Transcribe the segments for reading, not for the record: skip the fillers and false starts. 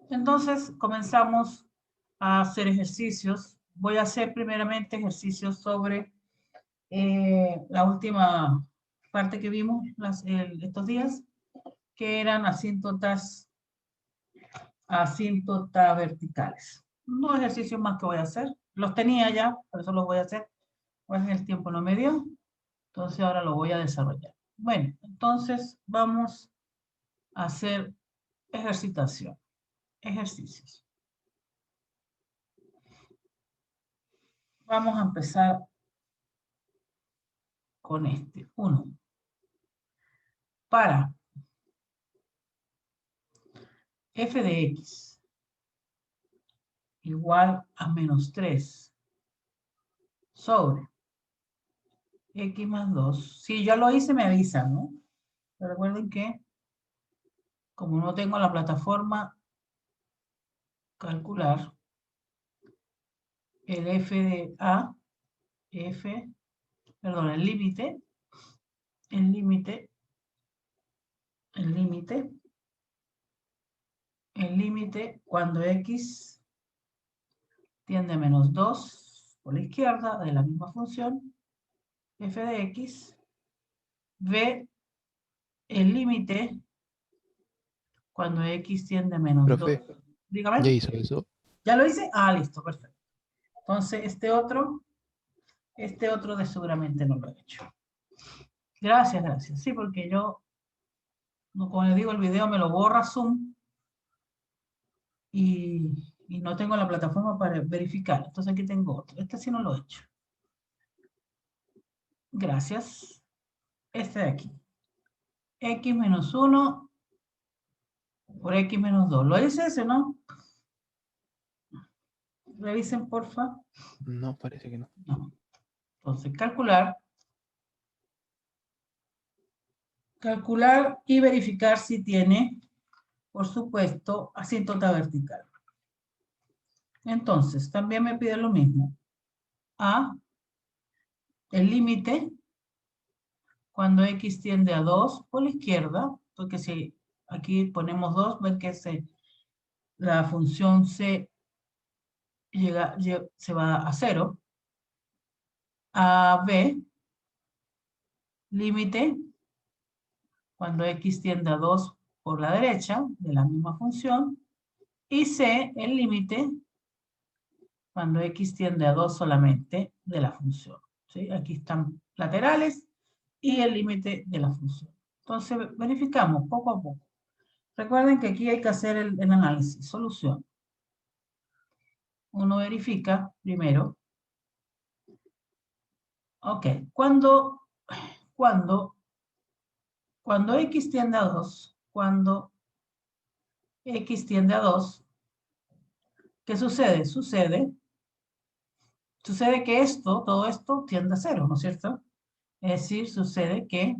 Entonces, comenzamos a hacer ejercicios. Voy a hacer primeramente ejercicios sobre la última parte que vimos estos días, que eran asíntotas verticales. No ejercicios más que voy a hacer. Los tenía ya, por eso los voy a hacer. Pues el tiempo no me dio, entonces ahora lo voy a desarrollar. Bueno, entonces vamos a hacer ejercitación, ejercicios. Vamos a empezar con este. 1. Para f de x igual a menos 3 sobre x más 2. Si ya lo hice, me avisan, ¿no? Pero recuerden que como no tengo la plataforma calcular, el f de a, perdón, el límite cuando x tiende a menos 2 por la izquierda de la misma función, f de x, ve el límite cuando x tiende a menos Profe, 2. Dígame. ¿ya hizo eso? ¿Ya lo hice? Ah, listo, perfecto. Entonces, este otro de seguramente no lo he hecho. Gracias, gracias. Sí, porque yo, como les digo, el video me lo borra Zoom y no tengo la plataforma para verificar. Entonces aquí tengo otro. Este sí no lo he hecho. Gracias. Este de aquí. X menos 1 por X menos 2. ¿Lo hice ese, no? Revisen, porfa. No, parece que no. No. Entonces, calcular y verificar si tiene, por supuesto, asíntota vertical. Entonces, también me pide lo mismo. A, el límite, cuando x tiende a 2 por la izquierda, porque si aquí ponemos 2, ven que la función se va a 0. A, B, límite, cuando x tiende a 2 por la derecha, de la misma función. Y C, el límite, cuando x tiende a 2 solamente de la función. ¿Sí? Aquí están laterales y el límite de la función. Entonces, verificamos poco a poco. Recuerden que aquí hay que hacer el análisis, solución. Uno verifica primero. Ok, cuando x tiende a 2, ¿qué sucede? Sucede que todo esto tiende a 0, ¿no es cierto? Es decir, sucede que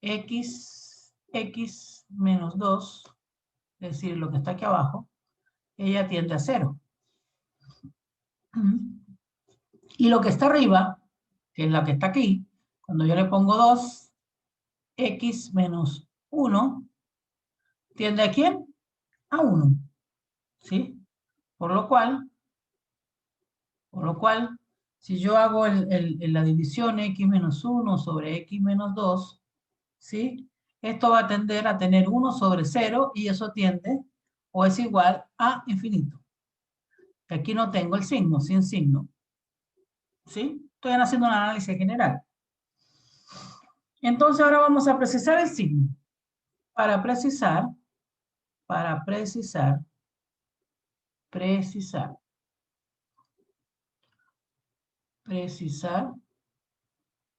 x menos 2, es decir, lo que está aquí abajo, ella tiende a 0. Y lo que está arriba, que es la que está aquí, cuando yo le pongo 2, x menos 1, ¿tiende a quién? A 1. ¿Sí? Por lo cual, si yo hago la división x menos 1 sobre x menos 2, ¿sí? Esto va a tender a tener 1 sobre 0 y eso tiende o es igual a infinito. Aquí no tengo el signo, sin signo. ¿Sí? Estoy haciendo un análisis general. Entonces ahora vamos a precisar el signo. Para precisar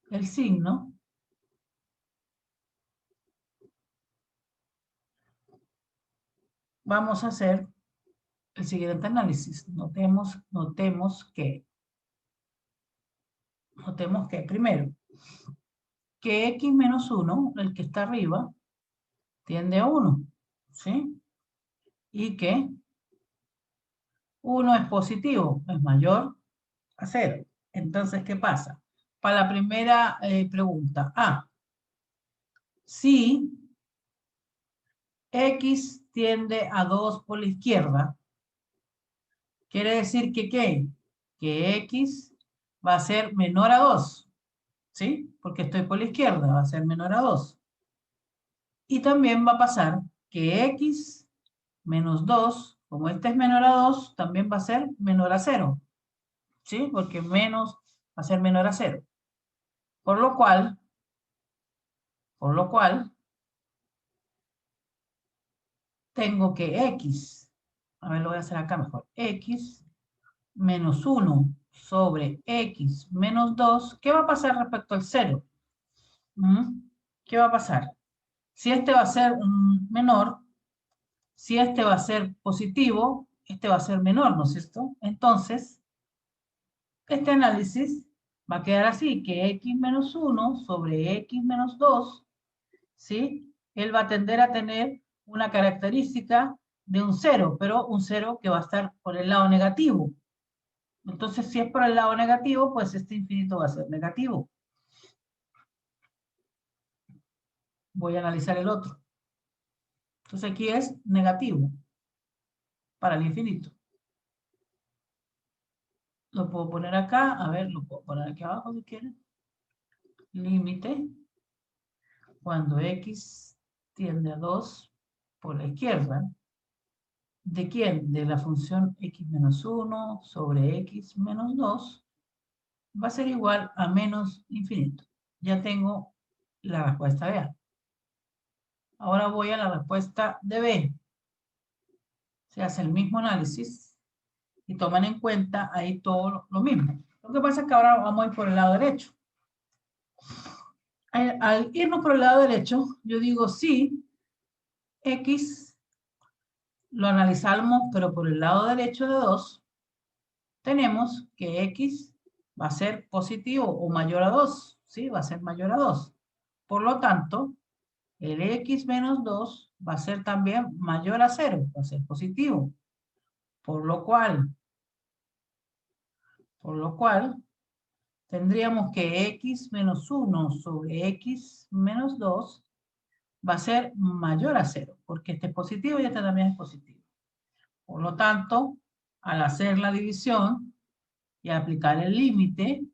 el signo, vamos a hacer el siguiente análisis. Notemos que primero, que x menos 1, el que está arriba, tiende a 1, ¿sí? Y que 1 es positivo, es mayor a 0. Entonces, ¿qué pasa? Para la primera pregunta, si x tiende a 2 por la izquierda, quiere decir que ¿qué? Que X va a ser menor a 2, ¿sí? Porque estoy por la izquierda, va a ser menor a 2. Y también va a pasar que X menos 2, como este es menor a 2, también va a ser menor a 0, ¿sí? Porque menos va a ser menor a 0. Por lo cual, tengo que X, a ver, lo voy a hacer acá mejor, X menos 1 sobre X menos 2, ¿qué va a pasar respecto al 0? ¿Qué va a pasar? Si este va a ser menor, si este va a ser positivo, este va a ser menor, ¿no es cierto? Entonces, este análisis va a quedar así, que X menos 1 sobre X menos 2, ¿sí? Él va a tender a tener una característica de un 0, pero un 0 que va a estar por el lado negativo. Entonces, si es por el lado negativo, pues este infinito va a ser negativo. Voy a analizar el otro. Entonces aquí es negativo para el infinito. Lo puedo poner acá, a ver, lo puedo poner aquí abajo si quieren. Límite cuando X tiende a 2 por la izquierda. ¿De quién? De la función X menos 1 sobre X menos 2 va a ser igual a menos infinito. Ya tengo la respuesta de A. Ahora voy a la respuesta de B. Se hace el mismo análisis y toman en cuenta ahí todo lo mismo. Lo que pasa es que ahora vamos a ir por el lado derecho. Al irnos por el lado derecho, yo digo sí, X lo analizamos, pero por el lado derecho de 2, tenemos que X va a ser positivo o mayor a 2, ¿sí? Va a ser mayor a 2. Por lo tanto, el X menos 2 va a ser también mayor a 0, va a ser positivo. Por lo cual, tendríamos que X menos 1 sobre X menos 2 va a ser mayor a 0, porque este es positivo y este también es positivo. Por lo tanto, al hacer la división y aplicar el límite,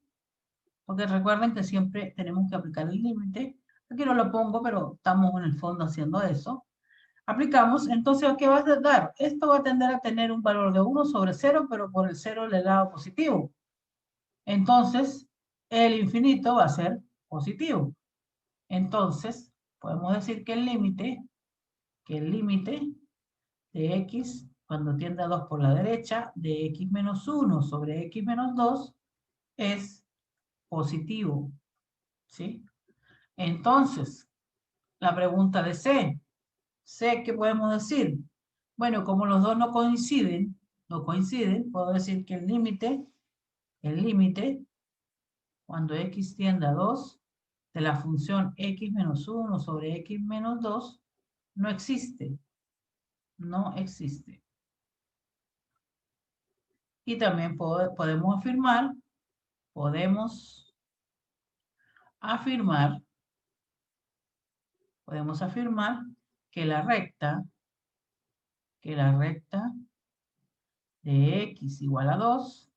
porque recuerden que siempre tenemos que aplicar el límite, aquí no lo pongo, pero estamos en el fondo haciendo eso. Aplicamos, entonces, ¿qué va a dar? Esto va a tender a tener un valor de 1 sobre 0, pero por el 0 le da positivo. Entonces, el infinito va a ser positivo. Entonces, podemos decir que el límite de X, cuando tiende a 2 por la derecha, de X menos 1 sobre X menos 2, es positivo, ¿sí? Entonces, la pregunta de C, ¿qué podemos decir? Bueno, como los dos no coinciden, puedo decir que el límite, cuando X tiende a 2, de la función X menos 1 sobre X menos 2, no existe. No existe. Y también podemos afirmar que la recta de X igual a 2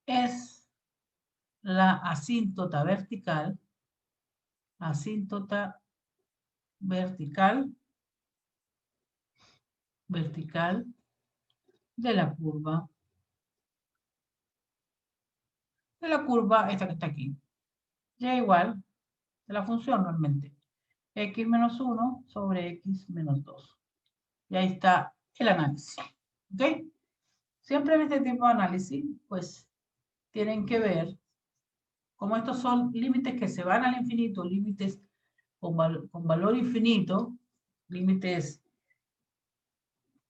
es la asíntota vertical de la curva esta que está aquí. Y igual de la función realmente. X menos 1 sobre X menos 2. Y ahí está el análisis. ¿Ok? Siempre en este tipo de análisis, pues, tienen que ver cómo estos son límites que se van al infinito, límites con valor infinito, límites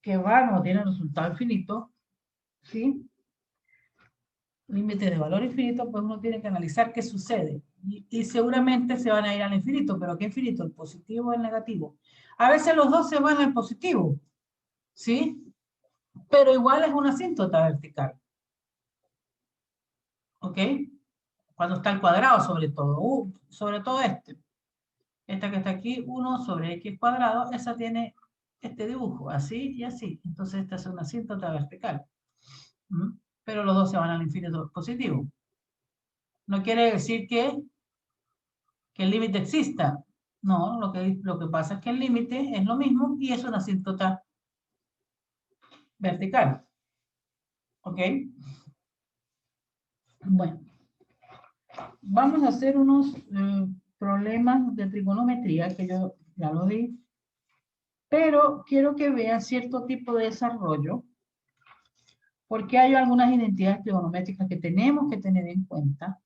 que van o tienen resultado infinito, ¿sí? Límites de valor infinito, pues uno tiene que analizar qué sucede. Y seguramente se van a ir al infinito, pero ¿qué infinito? ¿El positivo o el negativo? A veces los dos se van al positivo, ¿sí? Pero igual es una asíntota vertical, ¿ok? Cuando está al cuadrado sobre todo esta que está aquí, 1 sobre x cuadrado, esa tiene este dibujo, así y así. Entonces esta es una asíntota vertical. Pero los dos se van al infinito positivo. No quiere decir que el límite exista. No, lo que pasa es que el límite es lo mismo y es una asíntota vertical. ¿Ok? Bueno, vamos a hacer unos problemas de trigonometría que yo ya lo di, pero quiero que vean cierto tipo de desarrollo porque hay algunas identidades trigonométricas que tenemos que tener en cuenta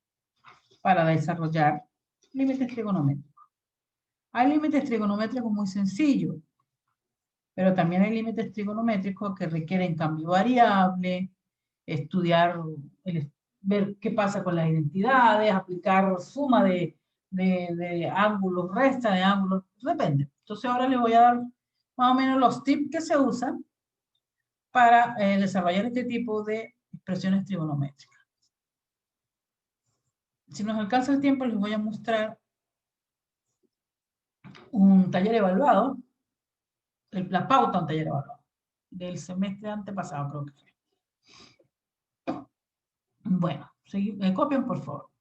para desarrollar límites trigonométricos. Hay límites trigonométricos muy sencillos, pero también hay límites trigonométricos que requieren cambio variable, estudiar, ver qué pasa con las identidades, aplicar suma de ángulos, resta de ángulos, depende. Entonces ahora les voy a dar más o menos los tips que se usan para desarrollar este tipo de expresiones trigonométricas. Si nos alcanza el tiempo, les voy a mostrar un taller evaluado, la pauta de un taller evaluado, del semestre antepasado, creo que fue. Bueno, copien por favor.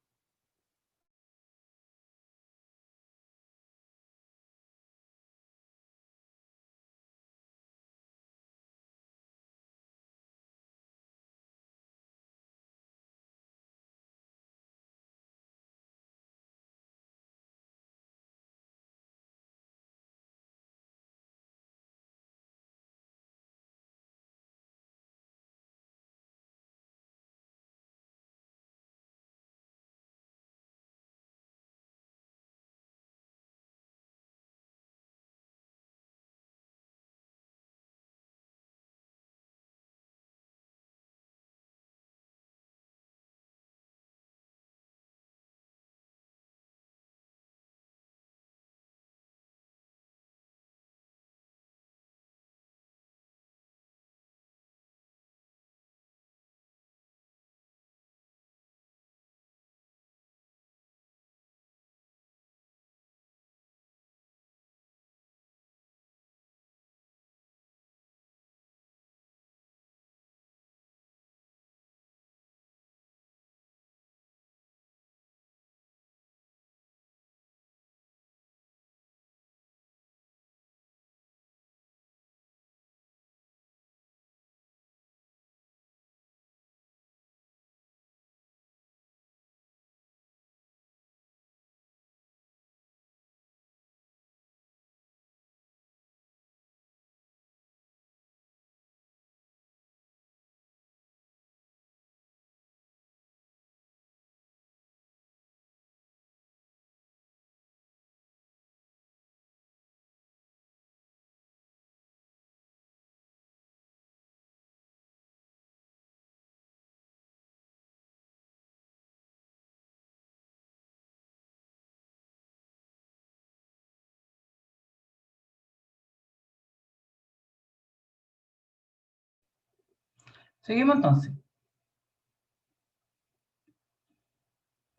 Seguimos entonces.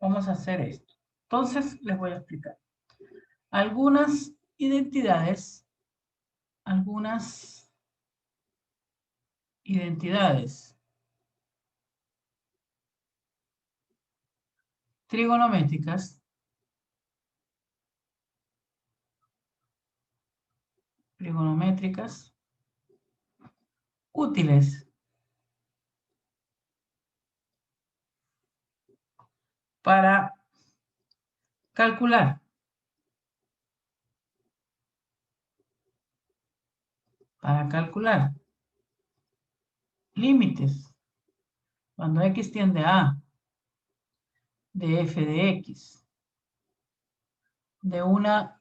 Vamos a hacer esto. Entonces les voy a explicar. Algunas identidades trigonométricas útiles para calcular límites cuando x tiende a de f de x de una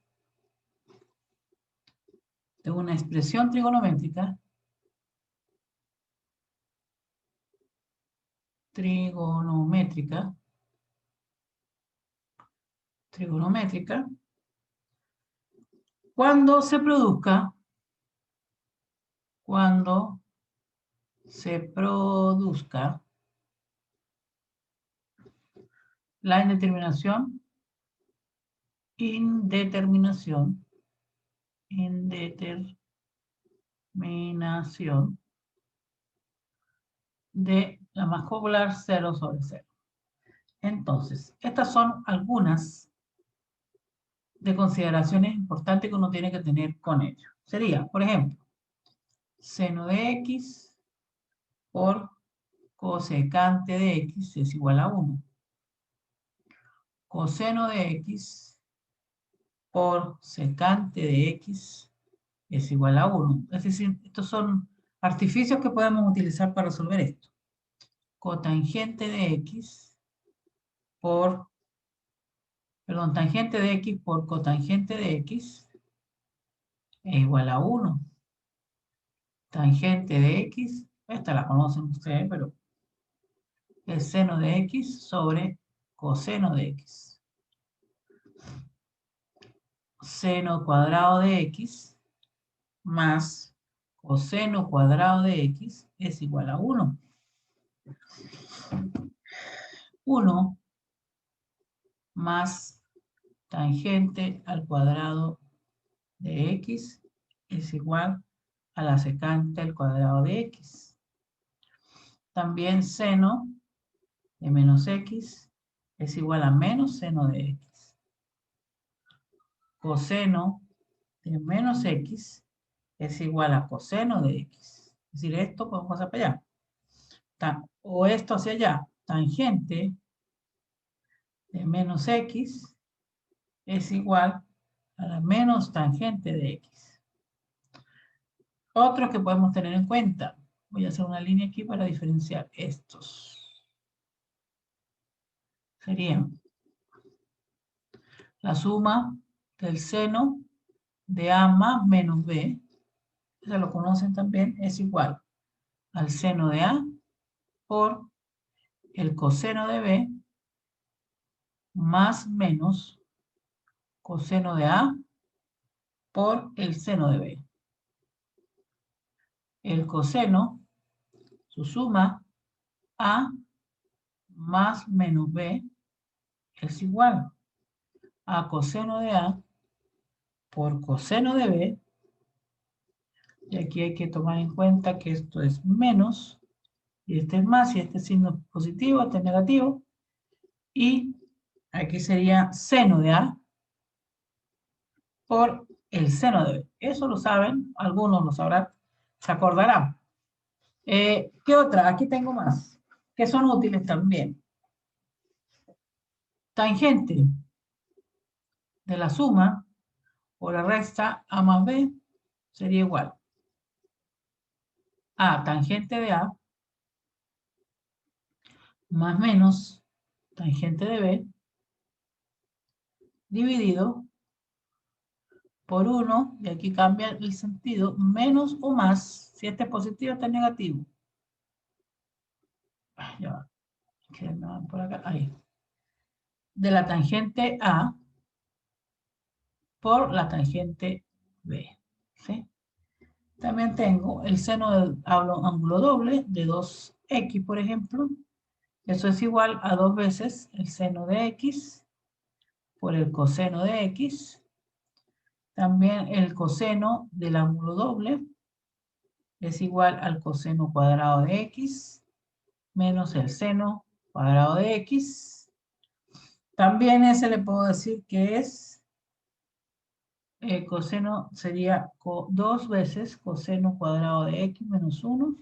expresión trigonométrica cuando se produzca la indeterminación Eliminación de la más popular 0 sobre 0. Entonces, estas son algunas de consideraciones importantes que uno tiene que tener con ello. Sería, por ejemplo, seno de x por cosecante de x es igual a 1. Coseno de x por secante de x es igual a 1. Es decir, estos son artificios que podemos utilizar para resolver esto. Cotangente de x por, perdón, tangente de x por cotangente de x es igual a 1. Tangente de x, esta la conocen ustedes, pero es seno de x sobre coseno de x. Seno cuadrado de x más coseno cuadrado de x es igual a 1. 1 más tangente al cuadrado de x es igual a la secante al cuadrado de x. También seno de menos x es igual a menos seno de x. Coseno de menos x es igual a coseno de x. Es decir, esto podemos pasar para allá. O esto hacia allá. Tangente de menos x es igual a la menos tangente de x. Otros que podemos tener en cuenta. Voy a hacer una línea aquí para diferenciar estos. Serían la suma del seno de A más menos B, ya lo conocen también, es igual al seno de A por el coseno de B más menos coseno de A por el seno de B. El coseno, su suma, A más menos B, es igual a coseno de A por coseno de B. Y aquí hay que tomar en cuenta que esto es menos, y este es más, y este signo es positivo, este es negativo. Y aquí sería seno de A por el seno de B. Eso lo saben, algunos lo sabrán, se acordarán. ¿Qué otra? Aquí tengo más, que son útiles también. Tangente de la suma o la resta A más B sería igual a tangente de A más menos tangente de B dividido por 1, y aquí cambia el sentido, menos o más, si este es positivo, este es negativo. Ya va, que me van por acá, ahí. De la tangente A por la tangente B, ¿sí? También tengo el seno del ángulo doble de 2x, por ejemplo. Eso es igual a 2 veces el seno de x por el coseno de x. También el coseno del ángulo doble es igual al coseno cuadrado de x menos el seno cuadrado de x. También ese le puedo decir que es coseno, sería 2 veces coseno cuadrado de x menos 1.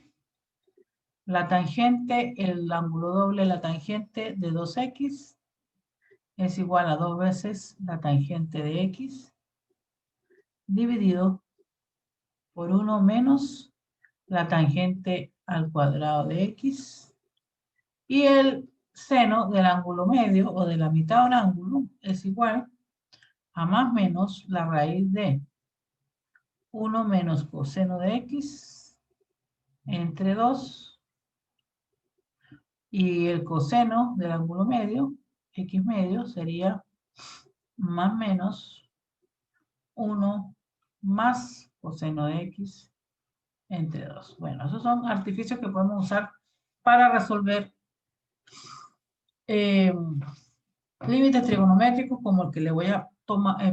La tangente, el ángulo doble, la tangente de 2x es igual a 2 veces la tangente de x dividido por 1 menos la tangente al cuadrado de x. Y el seno del ángulo medio o de la mitad de un ángulo es igual a más menos la raíz de 1 menos coseno de x entre 2, y el coseno del ángulo medio, x medio, sería más menos 1 más coseno de x entre 2. Bueno, esos son artificios que podemos usar para resolver límites trigonométricos como el que le voy a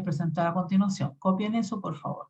presentar a continuación. Copien eso, por favor.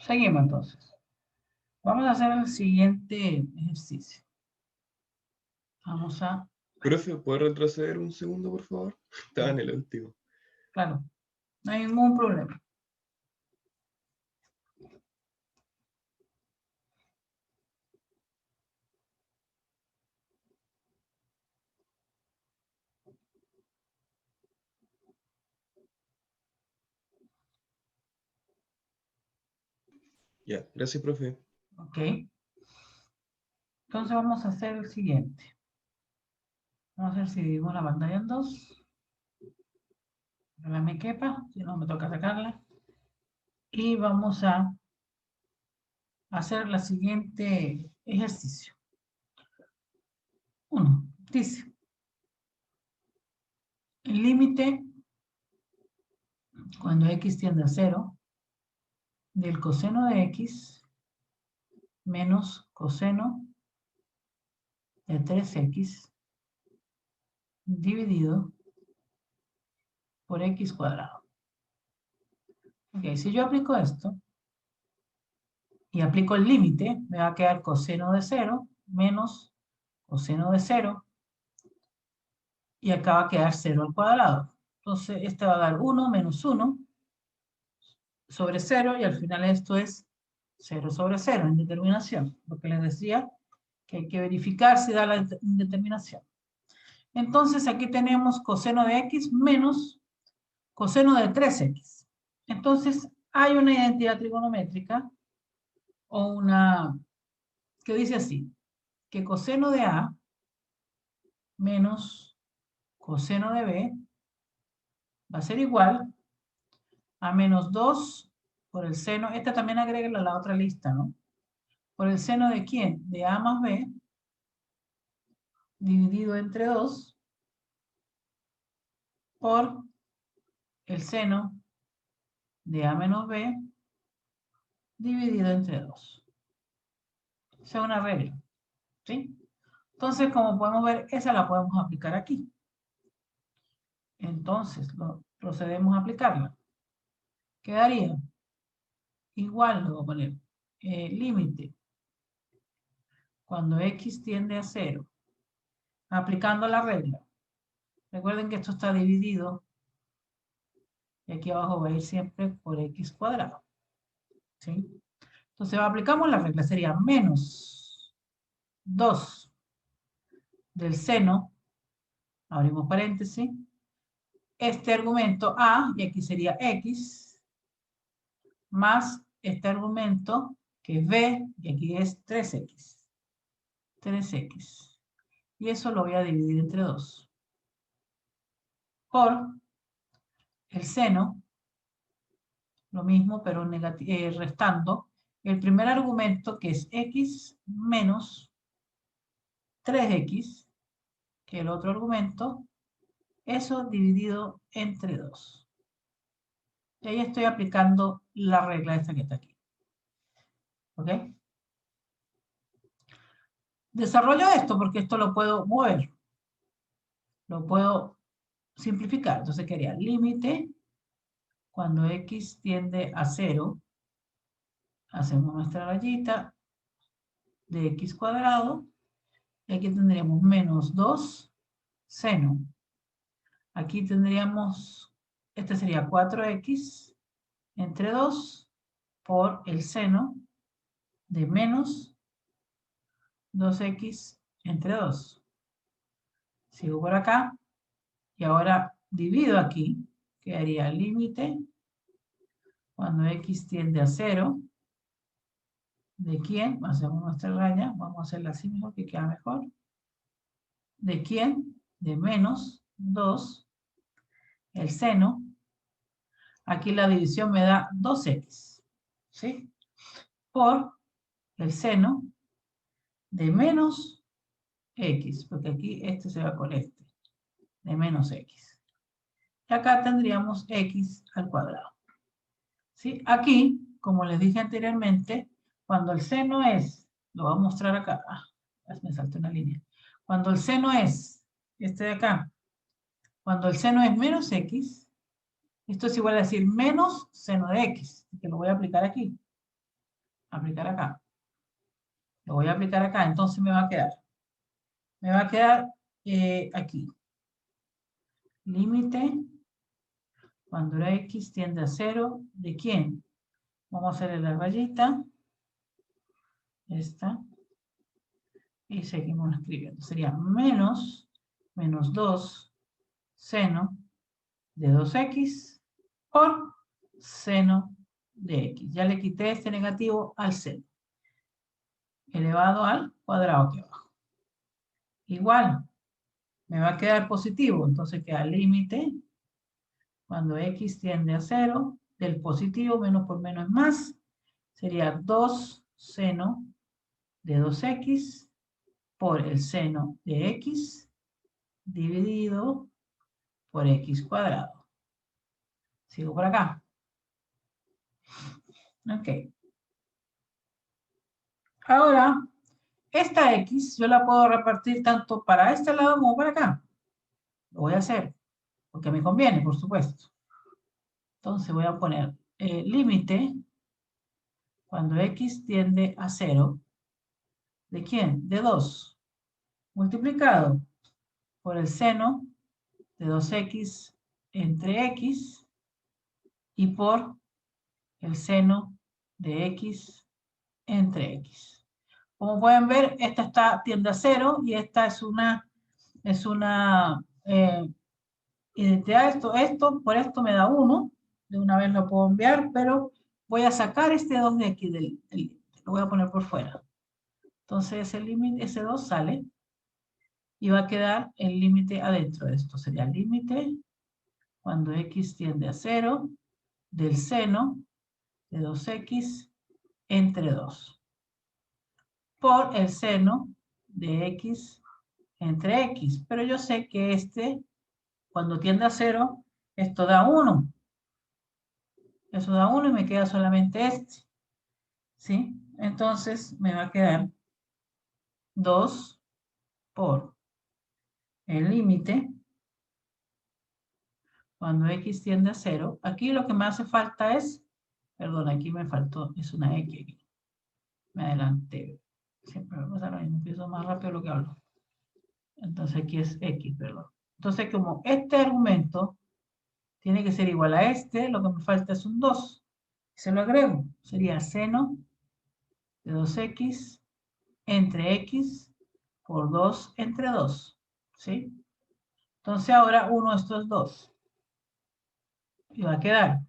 Seguimos entonces. Vamos a hacer el siguiente ejercicio. Vamos a... Profe, ¿puede retroceder un segundo, por favor? Estaba en el último. Claro, no hay ningún problema. Ya, gracias, profe. Ok. Entonces vamos a hacer el siguiente. Vamos a ver si dividimos la pantalla en dos. Ojalá me quepa, si no me toca sacarla. Y vamos a hacer el siguiente ejercicio. 1. Dice, el límite cuando x tiende a 0 del coseno de x menos coseno de 3x dividido por x cuadrado. Ok, si yo aplico esto y aplico el límite, me va a quedar coseno de 0 menos coseno de 0 y acá va a quedar 0 al cuadrado. Entonces, este va a dar 1 menos 1 sobre 0 y al final esto es 0 sobre 0 en determinación. Lo que les decía, que hay que verificar si da la indeterminación. Entonces, aquí tenemos coseno de x menos coseno de 3x. Entonces, hay una identidad trigonométrica o una que dice así, que coseno de A menos coseno de B va a ser igual a menos 2 por el seno, esta también agrega la otra lista, ¿no? Por el seno de ¿quién? De A más B dividido entre 2 por el seno de A menos B dividido entre 2. Esa es una regla, ¿sí? Entonces, como podemos ver, esa la podemos aplicar aquí. Entonces, procedemos a aplicarla. Quedaría igual, le voy a poner límite cuando x tiende a 0, aplicando la regla. Recuerden que esto está dividido y aquí abajo va a ir siempre por x cuadrado. ¿Sí? Entonces aplicamos la regla, sería menos 2 del seno, abrimos paréntesis, este argumento a, y aquí sería x, más este argumento que es b, y aquí es 3x. 3x. Y eso lo voy a dividir entre 2. Por el seno, lo mismo, pero restando el primer argumento que es x menos 3x, que es el otro argumento, eso dividido entre 2. Y ahí estoy aplicando la regla esta que está aquí. ¿Ok? Desarrollo esto porque esto lo puedo mover. Lo puedo simplificar. Entonces quería límite cuando x tiende a 0. Hacemos nuestra rayita de x cuadrado. Y aquí tendríamos menos 2 seno. Aquí tendríamos, este sería 4x entre 2 por el seno de menos 2x entre 2. Sigo por acá y ahora divido aquí, quedaría límite cuando x tiende a 0. ¿De quién? Hacemos nuestra raya, vamos a hacerla así mejor que queda mejor. ¿De quién? De menos 2, el seno. Aquí la división me da 2x, ¿sí? Por el seno de menos x, porque aquí este se va con este, de menos x. Y acá tendríamos x al cuadrado. ¿Sí? Aquí, como les dije anteriormente, cuando el seno es, lo voy a mostrar acá, me salté una línea. Cuando el seno es, este de acá, cuando el seno es menos x, esto es igual a decir menos seno de x, que lo voy a aplicar aquí. aplicar acá. Lo voy a aplicar acá, entonces me va a quedar. Me va a quedar aquí. Límite, cuando la x tiende a 0, ¿de quién? Vamos a hacerle la rayita. Esta. Y seguimos escribiendo. Sería menos 2 seno de 2x por seno de x. Ya le quité este negativo al seno. Elevado al cuadrado aquí abajo. Igual, me va a quedar positivo. Entonces queda límite cuando x tiende a 0 del positivo, menos por menos es más. Sería 2 seno de 2x por el seno de x dividido por x cuadrado. Sigo por acá. Ok. Ahora, esta x yo la puedo repartir tanto para este lado como para acá. Lo voy a hacer, porque me conviene, por supuesto. Entonces voy a poner límite cuando x tiende a 0. ¿De quién? De 2. Multiplicado por el seno de 2x entre x y por el seno de x entre x. Como pueden ver, esta tiende a 0 y esta es una identidad. Esto, por esto me da 1. De una vez lo puedo enviar, pero voy a sacar este 2 de aquí del límite. Lo voy a poner por fuera. Entonces ese límite, ese 2 sale y va a quedar el límite adentro de esto. Sería el límite cuando x tiende a 0 del seno de 2x entre 2 por el seno de x entre x. Pero yo sé que cuando tiende a 0, esto da 1. Eso da 1 y me queda solamente este. ¿Sí? Entonces me va a quedar 2 por el límite cuando x tiende a 0. Aquí lo que me hace falta es, perdón, aquí me faltó, es una x aquí. Me adelanté. Siempre me pasa lo mismo, empiezo más rápido lo que hablo. Entonces aquí es x, perdón. Entonces como este argumento tiene que ser igual a este, lo que me falta es un 2. Se lo agrego. Sería seno de 2x entre x por 2 entre 2. ¿Sí? Entonces ahora uno de estos dos. Y va a quedar.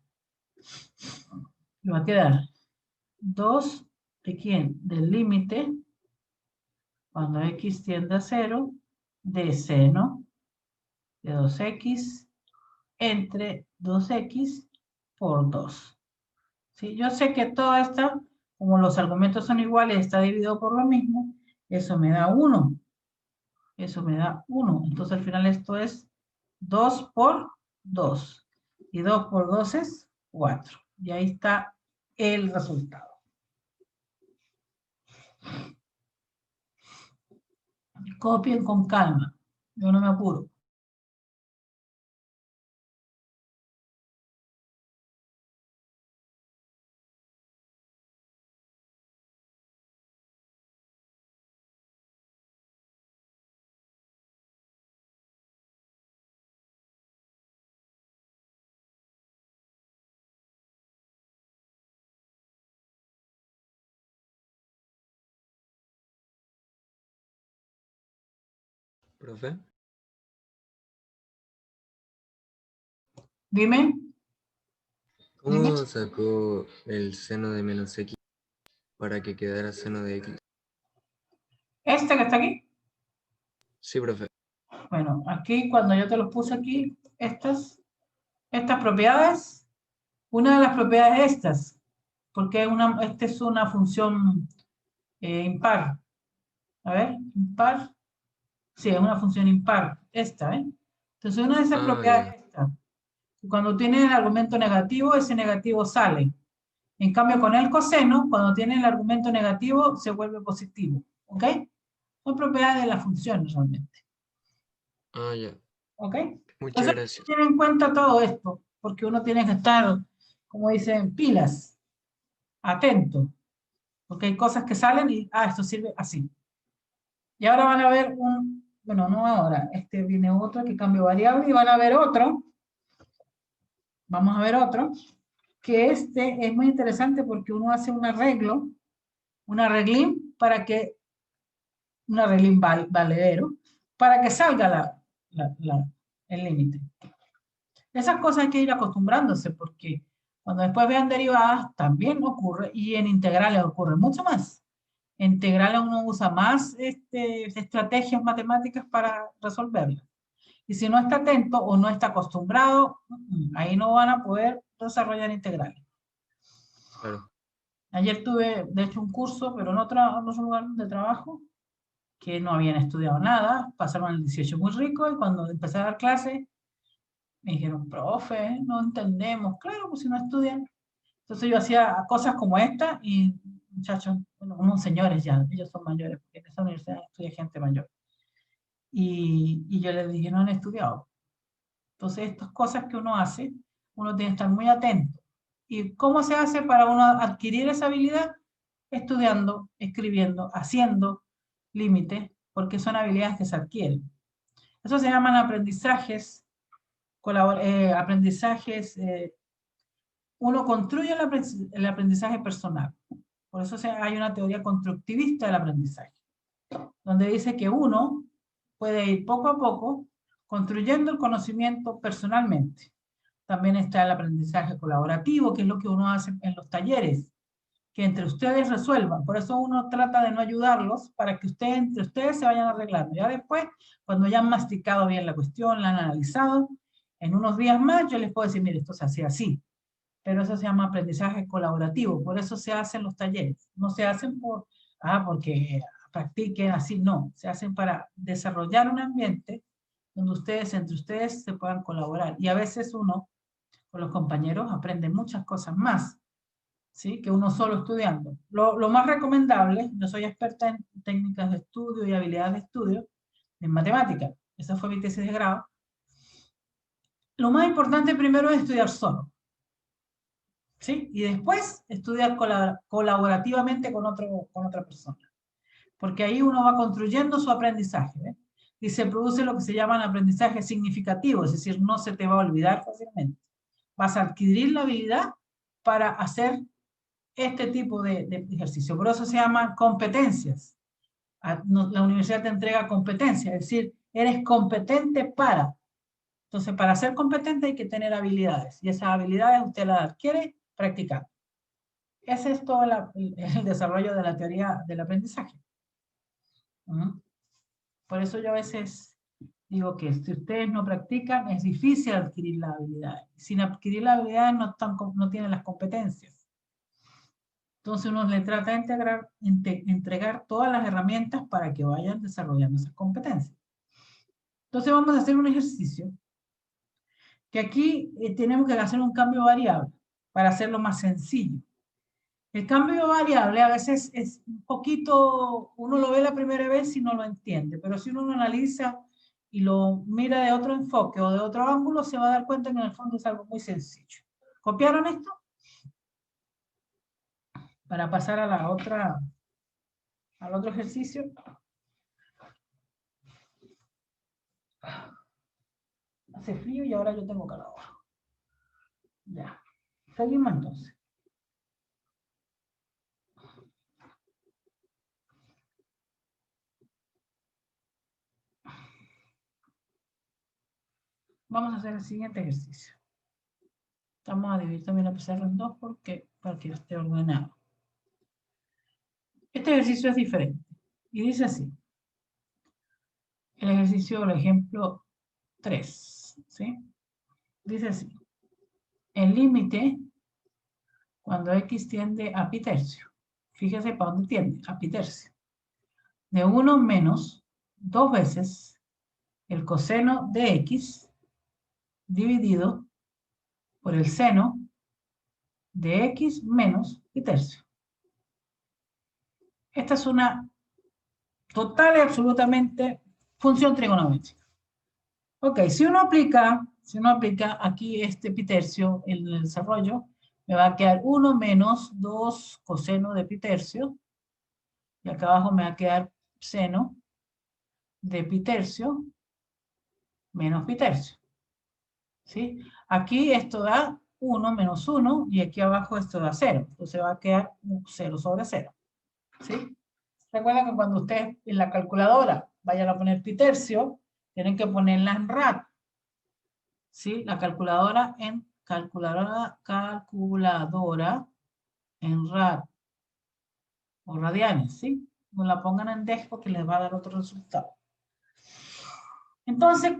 2 de quién? Del límite cuando x tiende a 0 de seno de 2x entre 2x por 2. ¿Sí? Yo sé que toda esta, como los argumentos son iguales, está dividido por lo mismo, eso me da 1. Eso me da 1. Entonces al final esto es 2 por 2. Y 2 por 2 es 4. Y ahí está el resultado. Copien con calma. Yo no me apuro. ¿Profe? Dime. ¿Cómo sacó el seno de menos x para que quedara seno de x? Este que está aquí. Sí, profe. Bueno, aquí cuando yo te los puse aquí, estas propiedades, una de las propiedades es estas, porque esta es una función impar. A ver, impar. Sí, es una función impar, esta, ¿eh? Entonces una de esas propiedades es esta. Cuando tiene el argumento negativo, ese negativo sale. En cambio, con el coseno, cuando tiene el argumento negativo, se vuelve positivo. ¿Ok? Son propiedades de las funciones realmente. Ya. ¿Ok? Muchas Entonces, gracias. tiene en cuenta todo esto, porque uno tiene que estar, como dicen, pilas, atento. Porque hay cosas que salen y, esto sirve así. Y ahora van a ver bueno, no ahora, viene otro que cambio variable y van a ver otro. Vamos a ver otro, que es muy interesante porque uno hace un arreglo, un arreglín valedero, para que salga el límite. Esas cosas hay que ir acostumbrándose porque cuando después vean derivadas también ocurre y en integrales ocurre mucho más. En integrales uno usa más estrategias matemáticas para resolverlas. Y si no está atento o no está acostumbrado, ahí no van a poder desarrollar integrales. Claro. Ayer tuve, de hecho, un curso, pero en otro lugar de trabajo, que no habían estudiado nada, pasaron el 18 muy rico y cuando empecé a dar clase, me dijeron, profe, no entendemos. Claro, pues si no estudian. Entonces yo hacía cosas como esta y muchachos, bueno, unos señores ya, ellos son mayores, porque en esa universidad estudia gente mayor. Y yo les dije, no han estudiado. Entonces estas cosas que uno hace, uno tiene que estar muy atento. ¿Y cómo se hace para uno adquirir esa habilidad? Estudiando, escribiendo, haciendo límites, porque son habilidades que se adquieren. Eso se llaman aprendizajes, uno construye el aprendizaje personal. Por eso hay una teoría constructivista del aprendizaje, donde dice que uno puede ir poco a poco construyendo el conocimiento personalmente. También está el aprendizaje colaborativo, que es lo que uno hace en los talleres, que entre ustedes resuelvan. Por eso uno trata de no ayudarlos para que entre ustedes se vayan arreglando. Ya después, cuando ya han masticado bien la cuestión, la han analizado, en unos días más yo les puedo decir, mire, esto se hace así. Pero eso se llama aprendizaje colaborativo. Por eso se hacen los talleres. No se hacen porque practiquen así, no. Se hacen para desarrollar un ambiente donde entre ustedes se puedan colaborar. Y a veces uno, con los compañeros, aprende muchas cosas más, ¿sí? Que uno solo estudiando. Lo más recomendable, yo soy experta en técnicas de estudio y habilidades de estudio, en matemáticas. Esa fue mi tesis de grado. Lo más importante primero es estudiar solo, ¿sí? Y después estudiar colaborativamente con otra persona. Porque ahí uno va construyendo su aprendizaje, ¿eh? Y se produce lo que se llama el aprendizaje significativo, es decir, no se te va a olvidar fácilmente. Vas a adquirir la habilidad para hacer este tipo de ejercicio. Por eso se llaman competencias. La universidad te entrega competencias, es decir, eres competente para. Entonces, para ser competente hay que tener habilidades, y esas habilidades usted las adquiere practicando. Ese es todo el desarrollo de la teoría del aprendizaje. Por eso yo a veces digo que si ustedes no practican, es difícil adquirir la habilidad. Sin adquirir la habilidad no tienen las competencias. Entonces uno le trata de entregar todas las herramientas para que vayan desarrollando esas competencias. Entonces vamos a hacer un ejercicio que aquí tenemos que hacer un cambio variable para hacerlo más sencillo. El cambio variable a veces es un poquito, uno lo ve la primera vez y no lo entiende, pero si uno lo analiza y lo mira de otro enfoque o de otro ángulo, se va a dar cuenta que en el fondo es algo muy sencillo. ¿Copiaron esto? Para pasar al otro ejercicio. Hace frío y ahora yo tengo calor. Ya. Seguimos entonces. Vamos a hacer el siguiente ejercicio. Vamos a dividir también la pizarra en dos para que esté ordenado. Este ejercicio es diferente. Y dice así. El ejercicio, por ejemplo, 3. ¿Sí? Dice así. El límite, cuando x tiende a pi tercio. Fíjese para dónde tiende, a pi tercio. De 1 menos 2 veces el coseno de x dividido por el seno de x menos pi tercio. Esta es una total y absolutamente función trigonométrica. Ok, si uno aplica aquí este pi tercio en el desarrollo, me va a quedar 1 menos 2 coseno de pi tercio. Y acá abajo me va a quedar seno de pi tercio menos pi tercio. ¿Sí? Aquí esto da 1 menos 1 y aquí abajo esto da 0. Entonces va a quedar 0 sobre 0. ¿Sí? Recuerden que cuando ustedes en la calculadora vayan a poner pi tercio, tienen que ponerla en rad. ¿Sí? La calculadora en calculadora en rad o radianes, ¿sí? No la pongan en deg porque les va a dar otro resultado. Entonces,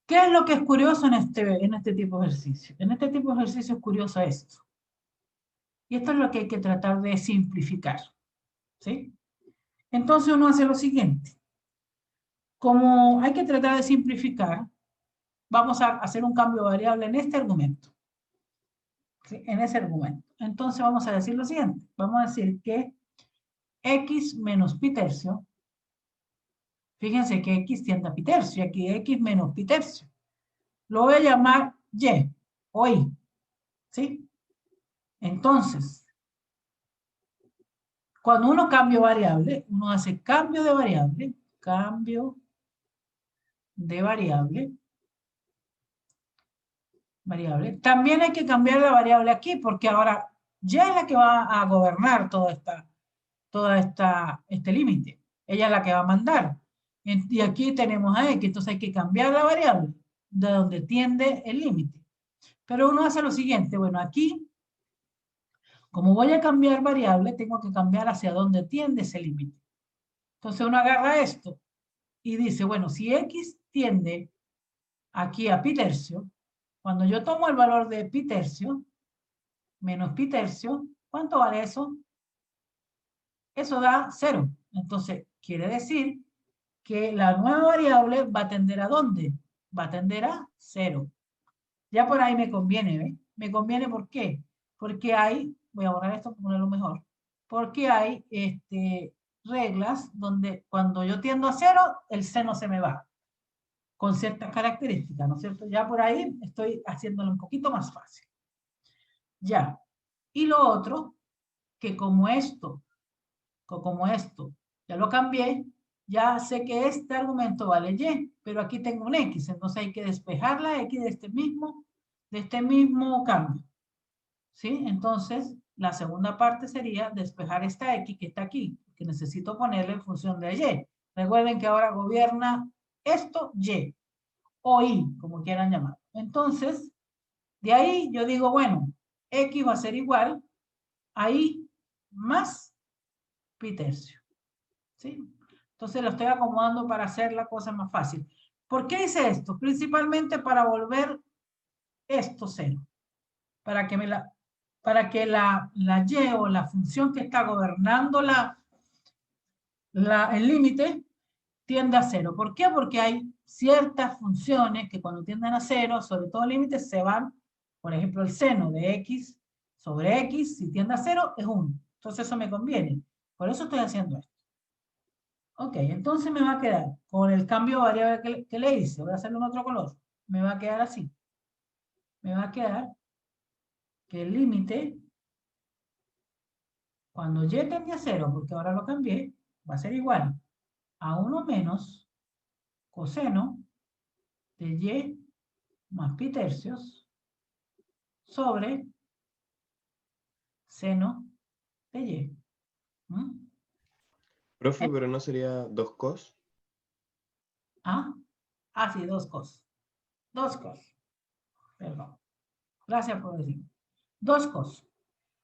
¿qué es lo que es curioso en este tipo de ejercicio? En este tipo de ejercicio es curioso esto. Y esto es lo que hay que tratar de simplificar, ¿sí? Entonces uno hace lo siguiente. Como hay que tratar de simplificar, vamos a hacer un cambio de variable en este argumento. ¿Sí? En ese argumento. Entonces vamos a decir lo siguiente. Vamos a decir que x menos pi tercio, fíjense que x tiende a pi tercio, y aquí x menos pi tercio. Lo voy a llamar y o i, ¿sí? Entonces, cuando uno cambia variable, uno hace cambio de variable, También hay que cambiar la variable aquí, porque ahora ya es la que va a gobernar este límite. Ella es la que va a mandar. Y aquí tenemos a x, entonces hay que cambiar la variable de donde tiende el límite. Pero uno hace lo siguiente, bueno, aquí, como voy a cambiar variable, tengo que cambiar hacia donde tiende ese límite. Entonces uno agarra esto y dice, bueno, si x tiende aquí a pi tercio, cuando yo tomo el valor de pi tercio, menos pi tercio, ¿cuánto vale eso? Eso da 0. Entonces, quiere decir que la nueva variable va a tender ¿a dónde? Va a tender a 0. Ya por ahí me conviene, ¿ves? Me conviene, ¿por qué? Porque hay, voy a borrar esto para ponerlo mejor, porque hay reglas donde cuando yo tiendo a 0, el seno se me va, con ciertas características, ¿no es cierto? Ya por ahí estoy haciéndolo un poquito más fácil. Ya. Y lo otro, que como esto, ya lo cambié, ya sé que este argumento vale y, pero aquí tengo un x, entonces hay que despejar la x de este mismo cambio. ¿Sí? Entonces, la segunda parte sería despejar esta x que está aquí, que necesito ponerle en función de y. Recuerden que ahora gobierna esto y, o y, como quieran llamar. Entonces, de ahí yo digo, bueno, x va a ser igual a y más pi tercio. ¿Sí? Entonces lo estoy acomodando para hacer la cosa más fácil. ¿Por qué hice esto? Principalmente para volver esto cero. Para que la y o la función que está gobernando el límite tiende a cero. ¿Por qué? Porque hay ciertas funciones que cuando tienden a cero, sobre todo límites, se van. Por ejemplo, el seno de x sobre x, si tiende a cero, es 1. Entonces eso me conviene. Por eso estoy haciendo esto. Ok, entonces me va a quedar con el cambio variable que le hice. Voy a hacerlo en otro color. Me va a quedar así. Me va a quedar que el límite, cuando y tiende a 0, porque ahora lo cambié, va a ser igual a 1 menos coseno de y más pi tercios sobre seno de y. ¿Mm? Profe, pero no sería 2 cos. ¿Ah? Ah, sí, 2 cos. 2 cos. Perdón. Gracias por decir. 2 cos.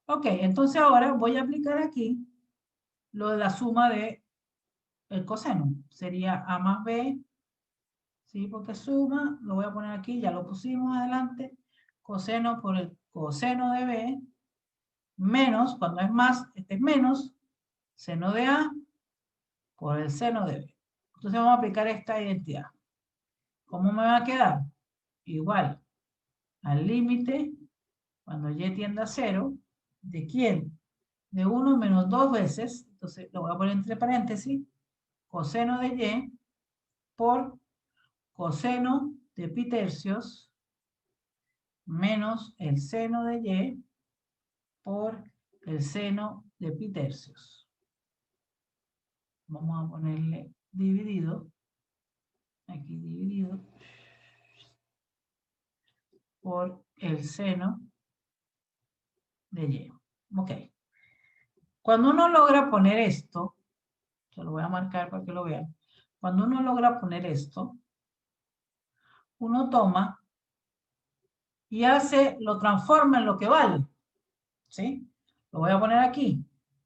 Ok, entonces ahora voy a aplicar aquí lo de la suma de el coseno. Sería a más b, ¿sí? Porque suma, lo voy a poner aquí, ya lo pusimos adelante, coseno por el coseno de b, menos, cuando es más, este es menos, seno de a por el seno de b. Entonces vamos a aplicar esta identidad. ¿Cómo me va a quedar? Igual al límite, cuando y tiende a 0, ¿de quién? De 1 menos 2 veces, entonces lo voy a poner entre paréntesis, coseno de y por coseno de pi tercios menos el seno de y por el seno de pi tercios. Vamos a ponerle dividido. Aquí dividido. Por el seno de y. Ok. Cuando uno logra poner esto, se lo voy a marcar para que lo vean. Cuando uno logra poner esto, uno toma y lo transforma en lo que vale. ¿Sí? Lo voy a poner aquí.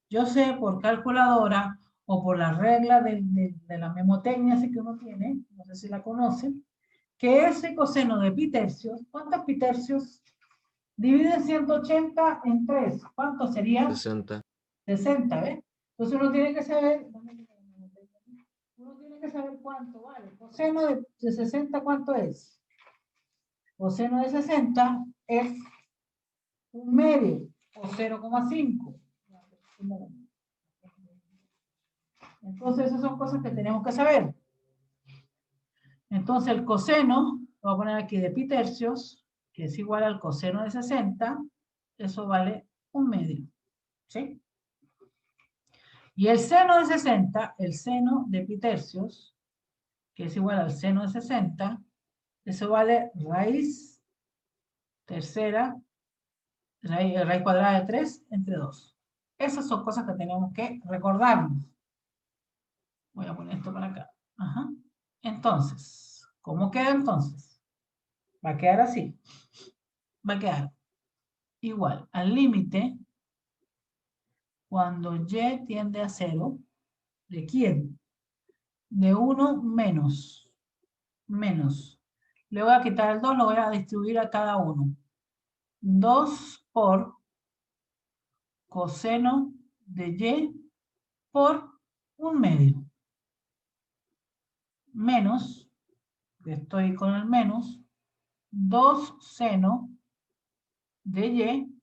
Yo sé por calculadora o por la regla de la memotecnia que uno tiene, no sé si la conocen, que ese coseno de pi tercios, ¿cuántos pi tercios? Divide 180 en 3. ¿Cuánto sería? 60. 60, ¿ves? Entonces uno tiene que saber cuánto vale. Coseno de 60, ¿cuánto es? Coseno de 60 es 1/2 o 0,5. Entonces esas son cosas que tenemos que saber. Entonces el coseno, lo voy a poner aquí de pi tercios, que es igual al coseno de 60, eso vale 1/2. ¿Sí? Y el seno de 60, el seno de pi tercios, que es igual al seno de 60, eso vale raíz tercera, raíz cuadrada de 3 entre 2. Esas son cosas que tenemos que recordarnos. Voy a poner esto para acá. Ajá. Entonces, ¿cómo queda entonces? Va a quedar así. Va a quedar igual al límite cuando y tiende a 0. ¿De quién? De 1 menos. Le voy a quitar el 2, lo voy a distribuir a cada uno. 2 por coseno de y por 1/2. Menos, que estoy con el menos, 2 seno de y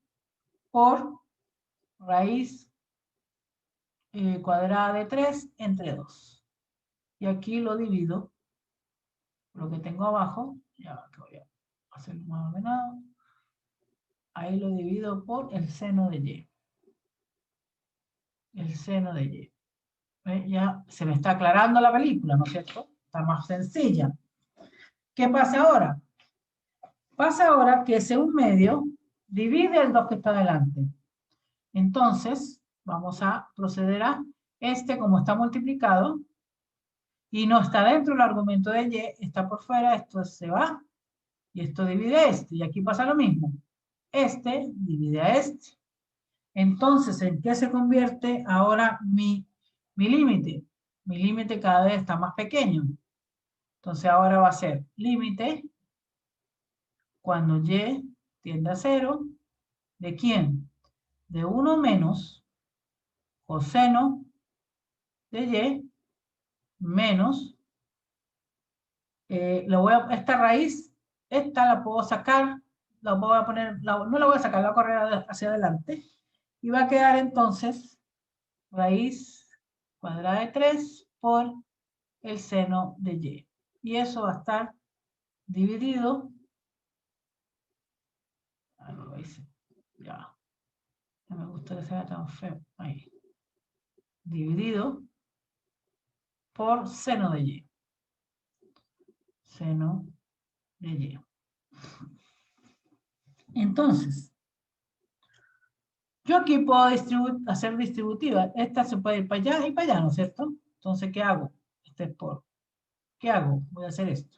por raíz cuadrada de 3 entre 2. Y aquí lo divido, lo que tengo abajo, ya que voy a hacerlo más ordenado, ahí lo divido por el seno de y. El seno de y. Ya se me está aclarando la película, ¿no es cierto? Está más sencilla. ¿Qué pasa ahora? Pasa ahora que ese 1/2 divide el 2 que está delante. Entonces, vamos a proceder a como está multiplicado y no está dentro del argumento de y, está por fuera, esto se va y esto divide este. Y aquí pasa lo mismo. Este divide a este. Entonces, ¿en qué se convierte ahora mi límite? Mi límite cada vez está más pequeño. Entonces ahora va a ser límite cuando y tiende a 0. ¿De quién? De 1 menos coseno de y menos, esta raíz, esta la puedo sacar, la voy a poner, no la voy a sacar, la voy a correr hacia adelante. Y va a quedar entonces raíz cuadrada de 3 por el seno de y. Y eso va a estar dividido, no lo hice, ya, no me gusta que sea tan feo, ahí, dividido por seno de y. Seno de y. Entonces, yo aquí puedo hacer distributiva. Esta se puede ir para allá y para allá, ¿no es cierto? Entonces, ¿qué hago? ¿Qué hago? Voy a hacer esto.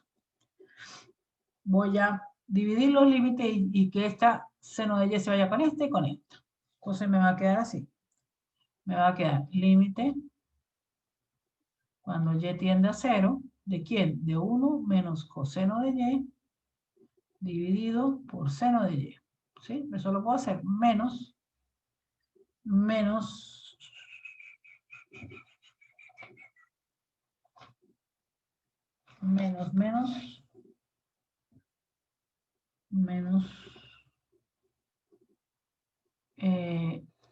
Voy a dividir los límites y que esta seno de y se vaya con este y con esta. Entonces me va a quedar así. Me va a quedar límite cuando y tiende a 0. ¿De quién? De 1 menos coseno de y dividido por seno de y. ¿Sí? Eso lo puedo hacer. Menos menos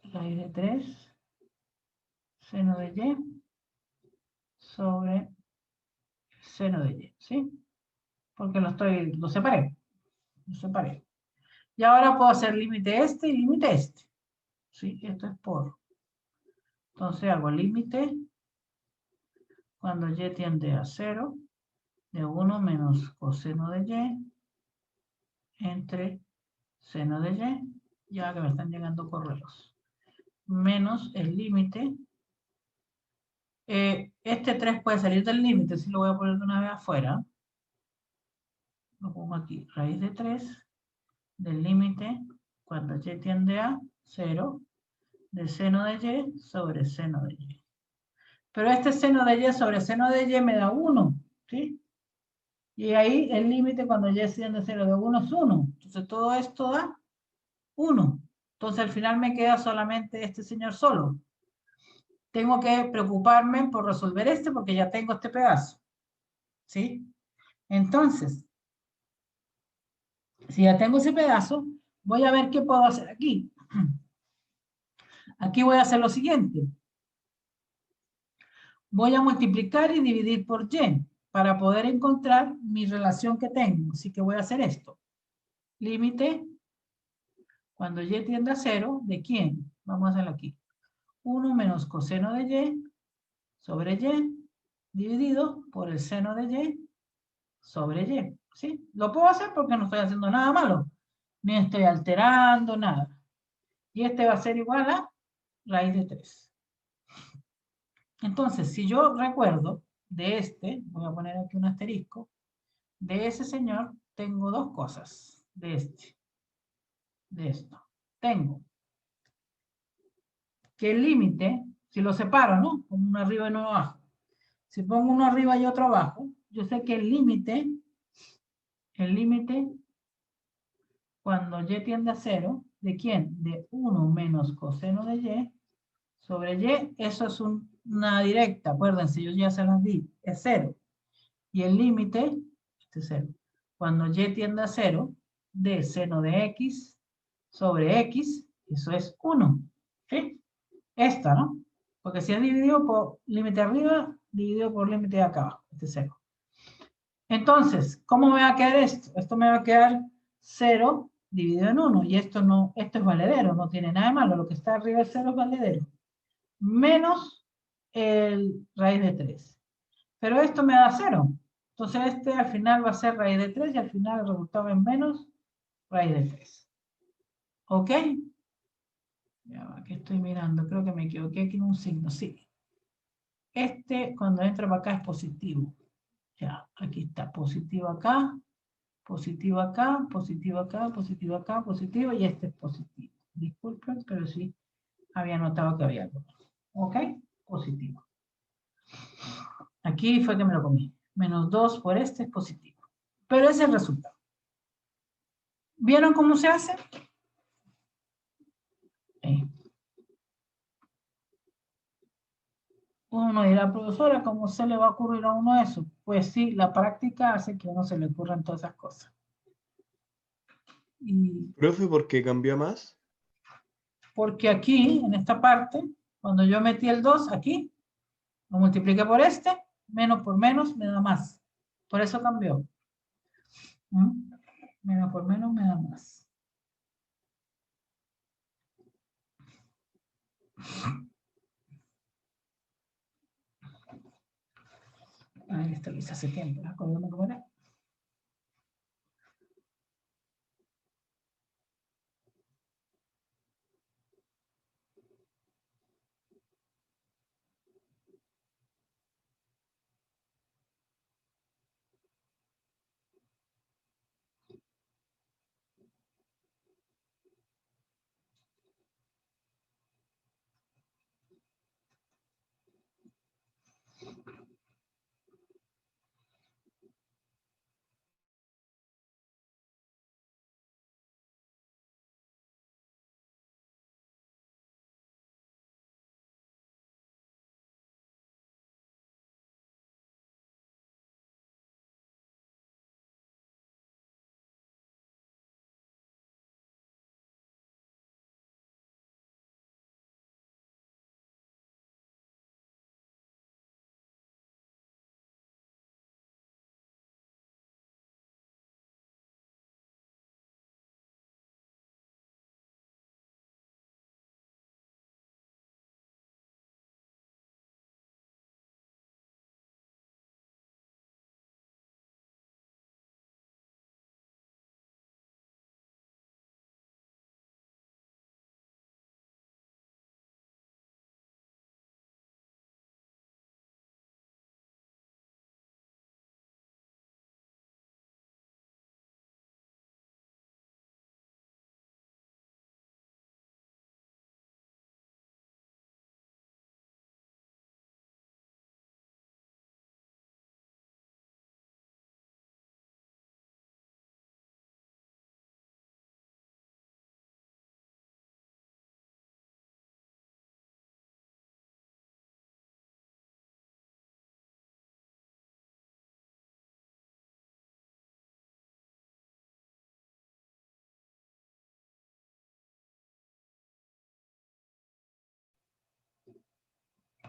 raíz de 3 seno de y sobre seno de y, ¿sí? Porque lo separé. Y ahora puedo hacer límite este y límite este. ¿sí? Esto es por. Entonces hago el límite cuando y tiende a 0 de 1 menos coseno de y entre seno de y, ya que me están llegando correos, menos el límite. Este 3 puede salir del límite, si lo voy a poner de una vez afuera. Lo pongo aquí, raíz de 3 del límite cuando y tiende a 0 de seno de y sobre seno de y. Pero este seno de y sobre seno de y me da 1, ¿sí? Y ahí el límite cuando y tiende a 0 de 1 es 1. Entonces todo esto da 1. Entonces al final me queda solamente este señor solo. Tengo que preocuparme por resolver este porque ya tengo este pedazo, ¿sí? Entonces, si ya tengo ese pedazo, voy a ver qué puedo hacer aquí. Aquí voy a hacer lo siguiente. Voy a multiplicar y dividir por y para poder encontrar mi relación que tengo. Así que voy a hacer esto. Límite cuando y tiende a 0, ¿de quién? Vamos a hacerlo aquí. 1 menos coseno de y sobre y dividido por el seno de y sobre y. ¿Sí? Lo puedo hacer porque no estoy haciendo nada malo. Ni estoy alterando nada. Y este va a ser igual a raíz de 3. Entonces, si yo recuerdo de este, voy a poner aquí un asterisco, de ese señor tengo dos cosas. De este, de esto. Tengo que el límite, si lo separo, ¿no? Como uno arriba y uno abajo. Si pongo uno arriba y otro abajo, yo sé que el límite cuando y tiende a 0, ¿de quién? De 1 menos coseno de y sobre y, eso es una directa, acuérdense, yo ya se las di, es 0. Y el límite, este es 0. Cuando y tiende a 0, de seno de x sobre x, eso es 1. ¿Sí? Esta, ¿no? Porque si es dividido por límite arriba, dividido por límite de acá abajo, este es 0. Entonces, ¿cómo me va a quedar esto? Esto me va a quedar 0 dividido en 1. Y esto no, esto es valedero, no tiene nada de malo. Lo que está arriba es 0 es valedero. Menos el raíz de 3. Pero esto me da 0. Entonces este al final va a ser raíz de 3 y al final el resultado es menos raíz de 3. ¿Ok? Ya va, que estoy mirando. Creo que me equivoqué aquí en un signo. Sí. Este cuando entra para acá es positivo. Ya, aquí está. Positivo acá. Positivo acá. Positivo acá. Positivo acá. Positivo. Y este es positivo. Disculpen, pero sí había notado que había algo. ¿Ok? Positivo. Aquí fue que me lo comí. Menos 2 por este es positivo. Pero ese es el resultado. ¿Vieron cómo se hace? Uno dirá, profesora, ¿cómo se le va a ocurrir a uno eso? Pues sí, la práctica hace que a uno se le ocurran todas esas cosas. Y Profe, ¿por qué cambió más? porque aquí, en esta parte, cuando yo metí el 2 aquí, lo multipliqué por este, menos por menos me da más. Por eso cambió. Menos por menos me da más. Ahí está, lo hice hace tiempo. Acuérdame cómo era.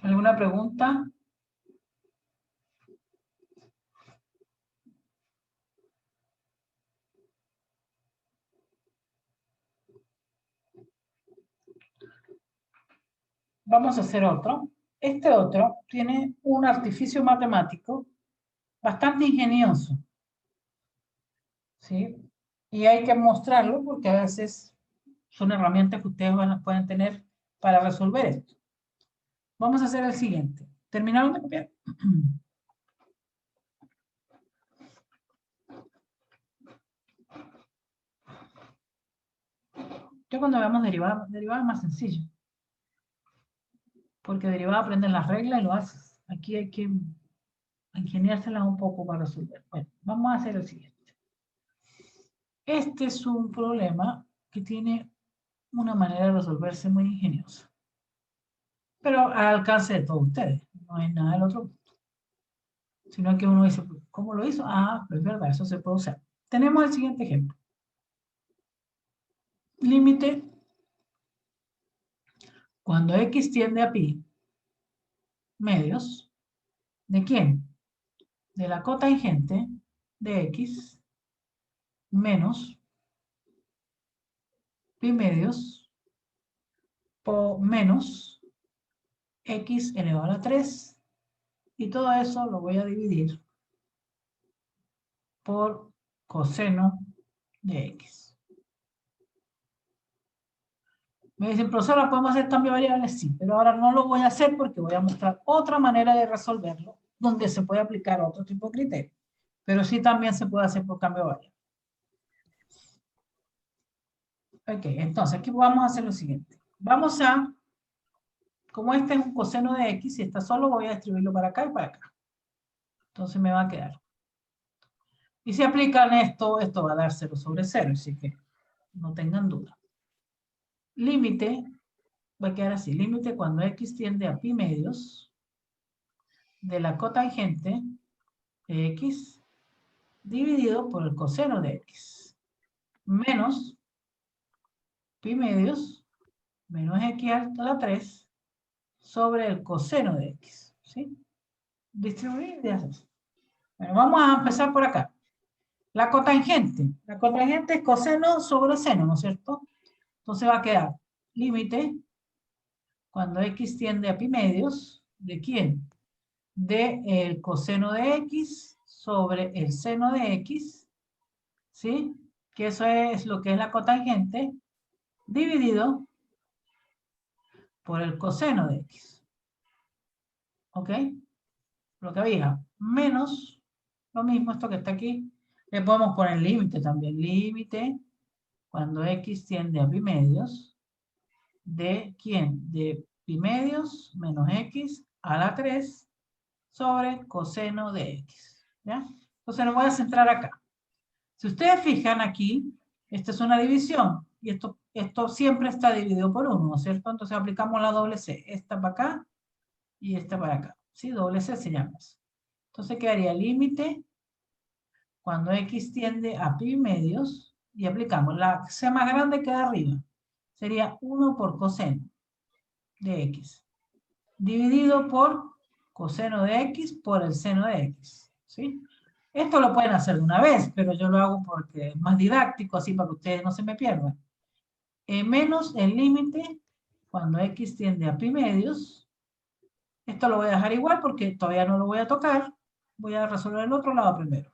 ¿Alguna pregunta? Vamos a hacer otro. Este otro tiene un artificio matemático bastante ingenioso, ¿sí? Y hay que mostrarlo porque a veces son herramientas que ustedes pueden tener para resolver esto. Vamos a hacer el siguiente. ¿Terminaron de copiar? Yo cuando veamos derivada es más sencillo. Porque derivada aprendes las reglas y lo haces. Aquí hay que ingeniárselas un poco para resolver. Bueno, vamos a hacer el siguiente. Este es un problema que tiene una manera de resolverse muy ingeniosa. Pero al alcance de todos ustedes. No es nada del otro mundo. Sino que uno dice, ¿cómo lo hizo? Ah, pues es verdad, eso se puede usar. Tenemos el siguiente ejemplo. Límite cuando x tiende a pi medios, ¿de quién? De la cotangente de x menos pi medios por menos x elevado a la 3. Y todo eso lo voy a dividir por coseno de x. Me dicen, profesora, ¿podemos hacer cambio de variables? Sí, pero ahora no lo voy a hacer porque voy a mostrar otra manera de resolverlo, donde se puede aplicar otro tipo de criterio. Pero sí también se puede hacer por cambio de variables. Ok, entonces aquí vamos a hacer lo siguiente. Vamos a, como este es un coseno de x, y está solo, voy a distribuirlo para acá y para acá. Entonces me va a quedar. Y si aplican esto, esto va a dar 0 sobre 0, así que no tengan duda. Límite, va a quedar así, límite cuando x tiende a pi medios de la cotangente de x dividido por el coseno de x menos pi medios menos x a la 3 sobre el coseno de x, ¿sí? Distribuir y hacer. Bueno, vamos a empezar por acá. La cotangente es coseno sobre seno, ¿no es cierto? Entonces va a quedar límite cuando x tiende a pi medios, ¿de quién? De el coseno de x sobre el seno de x, ¿sí? Que eso es lo que es la cotangente, dividido por el coseno de x. ¿Ok? Lo que había, menos, lo mismo, esto que está aquí, le podemos poner límite también. Límite cuando x tiende a pi medios, ¿de quién? De pi medios menos x a la 3 sobre coseno de x. ¿Ya? Entonces nos voy a centrar acá. Si ustedes fijan aquí, esta es una división y esto siempre está dividido por 1, ¿no es cierto? Entonces aplicamos la doble C, esta para acá y esta para acá. ¿Sí? Doble C se llama eso. Entonces quedaría límite cuando x tiende a pi medios y aplicamos la C más grande que da arriba. Sería 1 por coseno de x dividido por coseno de x por el seno de x. ¿Sí? Esto lo pueden hacer de una vez, pero yo lo hago porque es más didáctico, así para que ustedes no se me pierdan. Menos el límite cuando x tiende a pi medios. Esto lo voy a dejar igual porque todavía no lo voy a tocar. Voy a resolver el otro lado primero.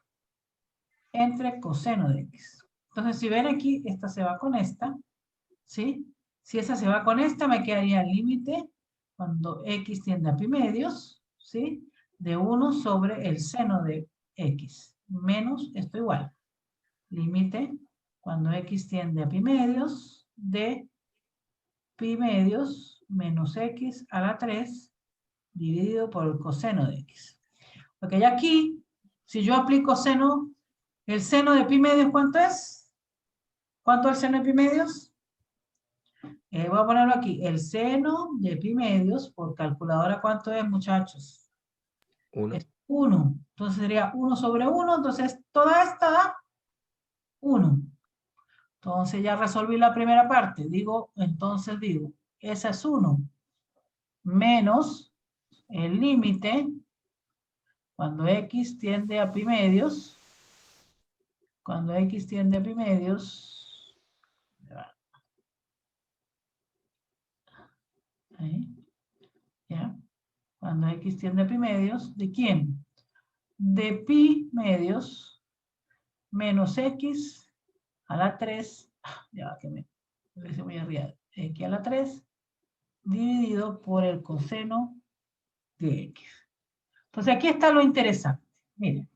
Entre coseno de x. Entonces, si ven aquí, esta se va con esta. ¿Sí? Si esa se va con esta, me quedaría el límite cuando x tiende a pi medios, ¿sí? De 1 sobre el seno de x, menos esto igual. Límite cuando x tiende a pi medios de pi medios menos x a la 3 dividido por el coseno de x. Ok, y aquí, si yo aplico seno, el seno de pi medios, ¿cuánto es? ¿Cuánto es el seno de pi medios? Voy a ponerlo aquí. El seno de pi medios por calculadora, ¿cuánto es, muchachos? 1. Es 1. Entonces sería 1 sobre 1. Entonces toda esta da 1. Entonces ya resolví la primera parte. Entonces digo, esa es 1. Menos el límite cuando x tiende a pi medios, cuando x tiende a pi medios, ahí, ¿ya? Cuando x tiende a pi medios, ¿de quién? De pi medios menos x a la 3, ya que me hice muy arriba, x a la 3, dividido por el coseno de x. Entonces aquí está lo interesante. Miren,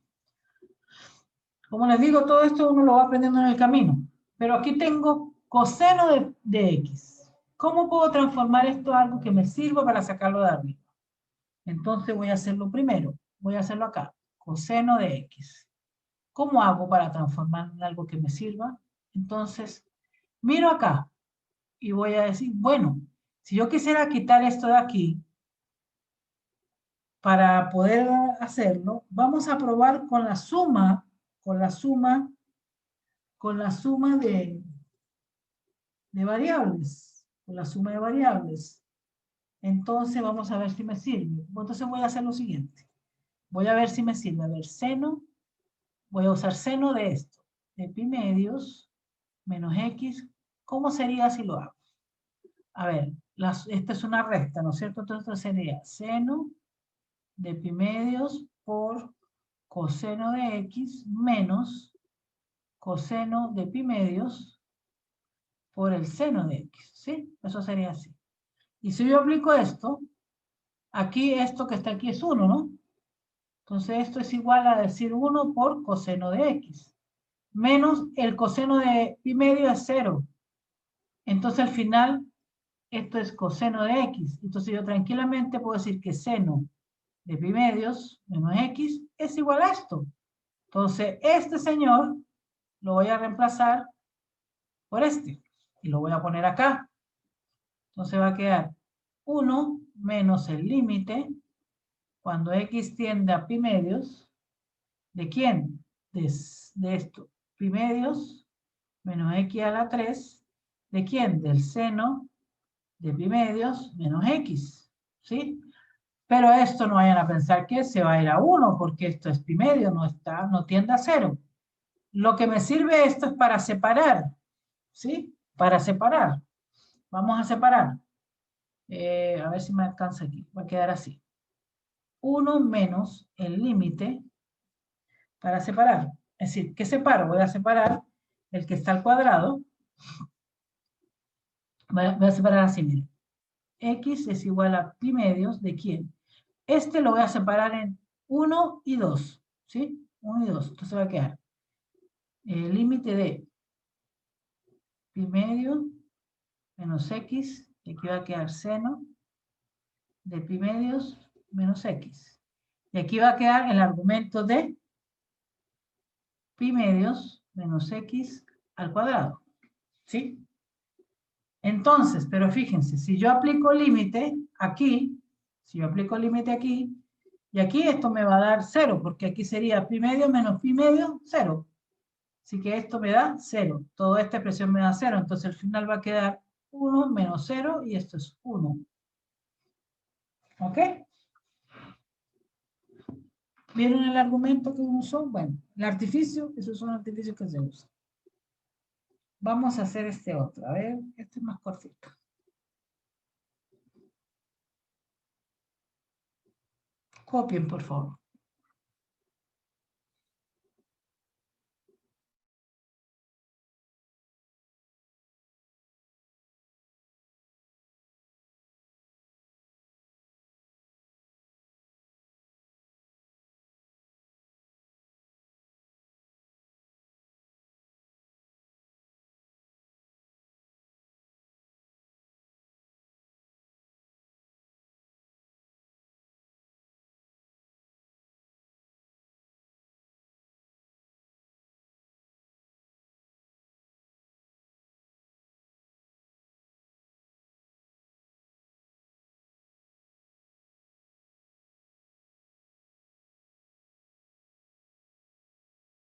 como les digo, todo esto uno lo va aprendiendo en el camino. Pero aquí tengo coseno de x. ¿Cómo puedo transformar esto a algo que me sirva para sacarlo de arriba? Entonces voy a hacerlo primero. Voy a hacerlo acá. Coseno de x. ¿Cómo hago para transformar en algo que me sirva? Entonces, miro acá y voy a decir, bueno, si yo quisiera quitar esto de aquí, para poder hacerlo, vamos a probar con la suma de variables, con la suma de variables. Entonces vamos a ver si me sirve. Entonces voy a hacer lo siguiente. Voy a ver si me sirve. A ver, seno, voy a usar seno de esto, de pi medios menos x. ¿Cómo sería si lo hago? A ver, esta es una recta, ¿no es cierto? Entonces sería seno de pi medios por coseno de x menos coseno de pi medios por el seno de x, ¿sí? Eso sería así. Y si yo aplico esto, aquí esto que está aquí es 1, ¿no? Entonces esto es igual a decir 1 por coseno de x. Menos el coseno de pi medio es 0. Entonces al final esto es coseno de x. Entonces yo tranquilamente puedo decir que seno de pi medios menos x es igual a esto. Entonces este señor lo voy a reemplazar por este. Y lo voy a poner acá. Entonces va a quedar 1 menos el límite cuando x tiende a pi medios. ¿De quién? De esto. Pi medios menos x a la 3. ¿De quién? Del seno de pi medios menos x. ¿Sí? Pero esto no vayan a pensar que se va a ir a 1 porque esto es pi medio, no tiende a 0. Lo que me sirve esto es para separar. ¿Sí? Para separar. Vamos a separar. A ver si me alcanza aquí. Va a quedar así. 1 menos el límite para separar. Es decir, ¿qué separo? Voy a separar el que está al cuadrado. Voy a separar así, miren. X es igual a pi medios de quién. Este lo voy a separar en 1 y 2. ¿Sí? 1 y 2. Entonces va a quedar el límite de pi medio menos x. Y aquí va a quedar seno de pi medios menos x. Y aquí va a quedar el argumento de pi medios menos x al cuadrado. ¿Sí? Entonces, pero fíjense, si yo aplico límite aquí, si yo aplico límite aquí, y aquí esto me va a dar 0, porque aquí sería pi medio menos pi medio, 0. Así que esto me da 0. Toda esta expresión me da 0. Entonces al final va a quedar 1 menos 0 y esto es 1. ¿Ok? ¿Vieron el argumento que usó? Bueno, el artificio, esos son artificios que se usan. Vamos a hacer este otro. A ver, este es más cortito. Copien, por favor.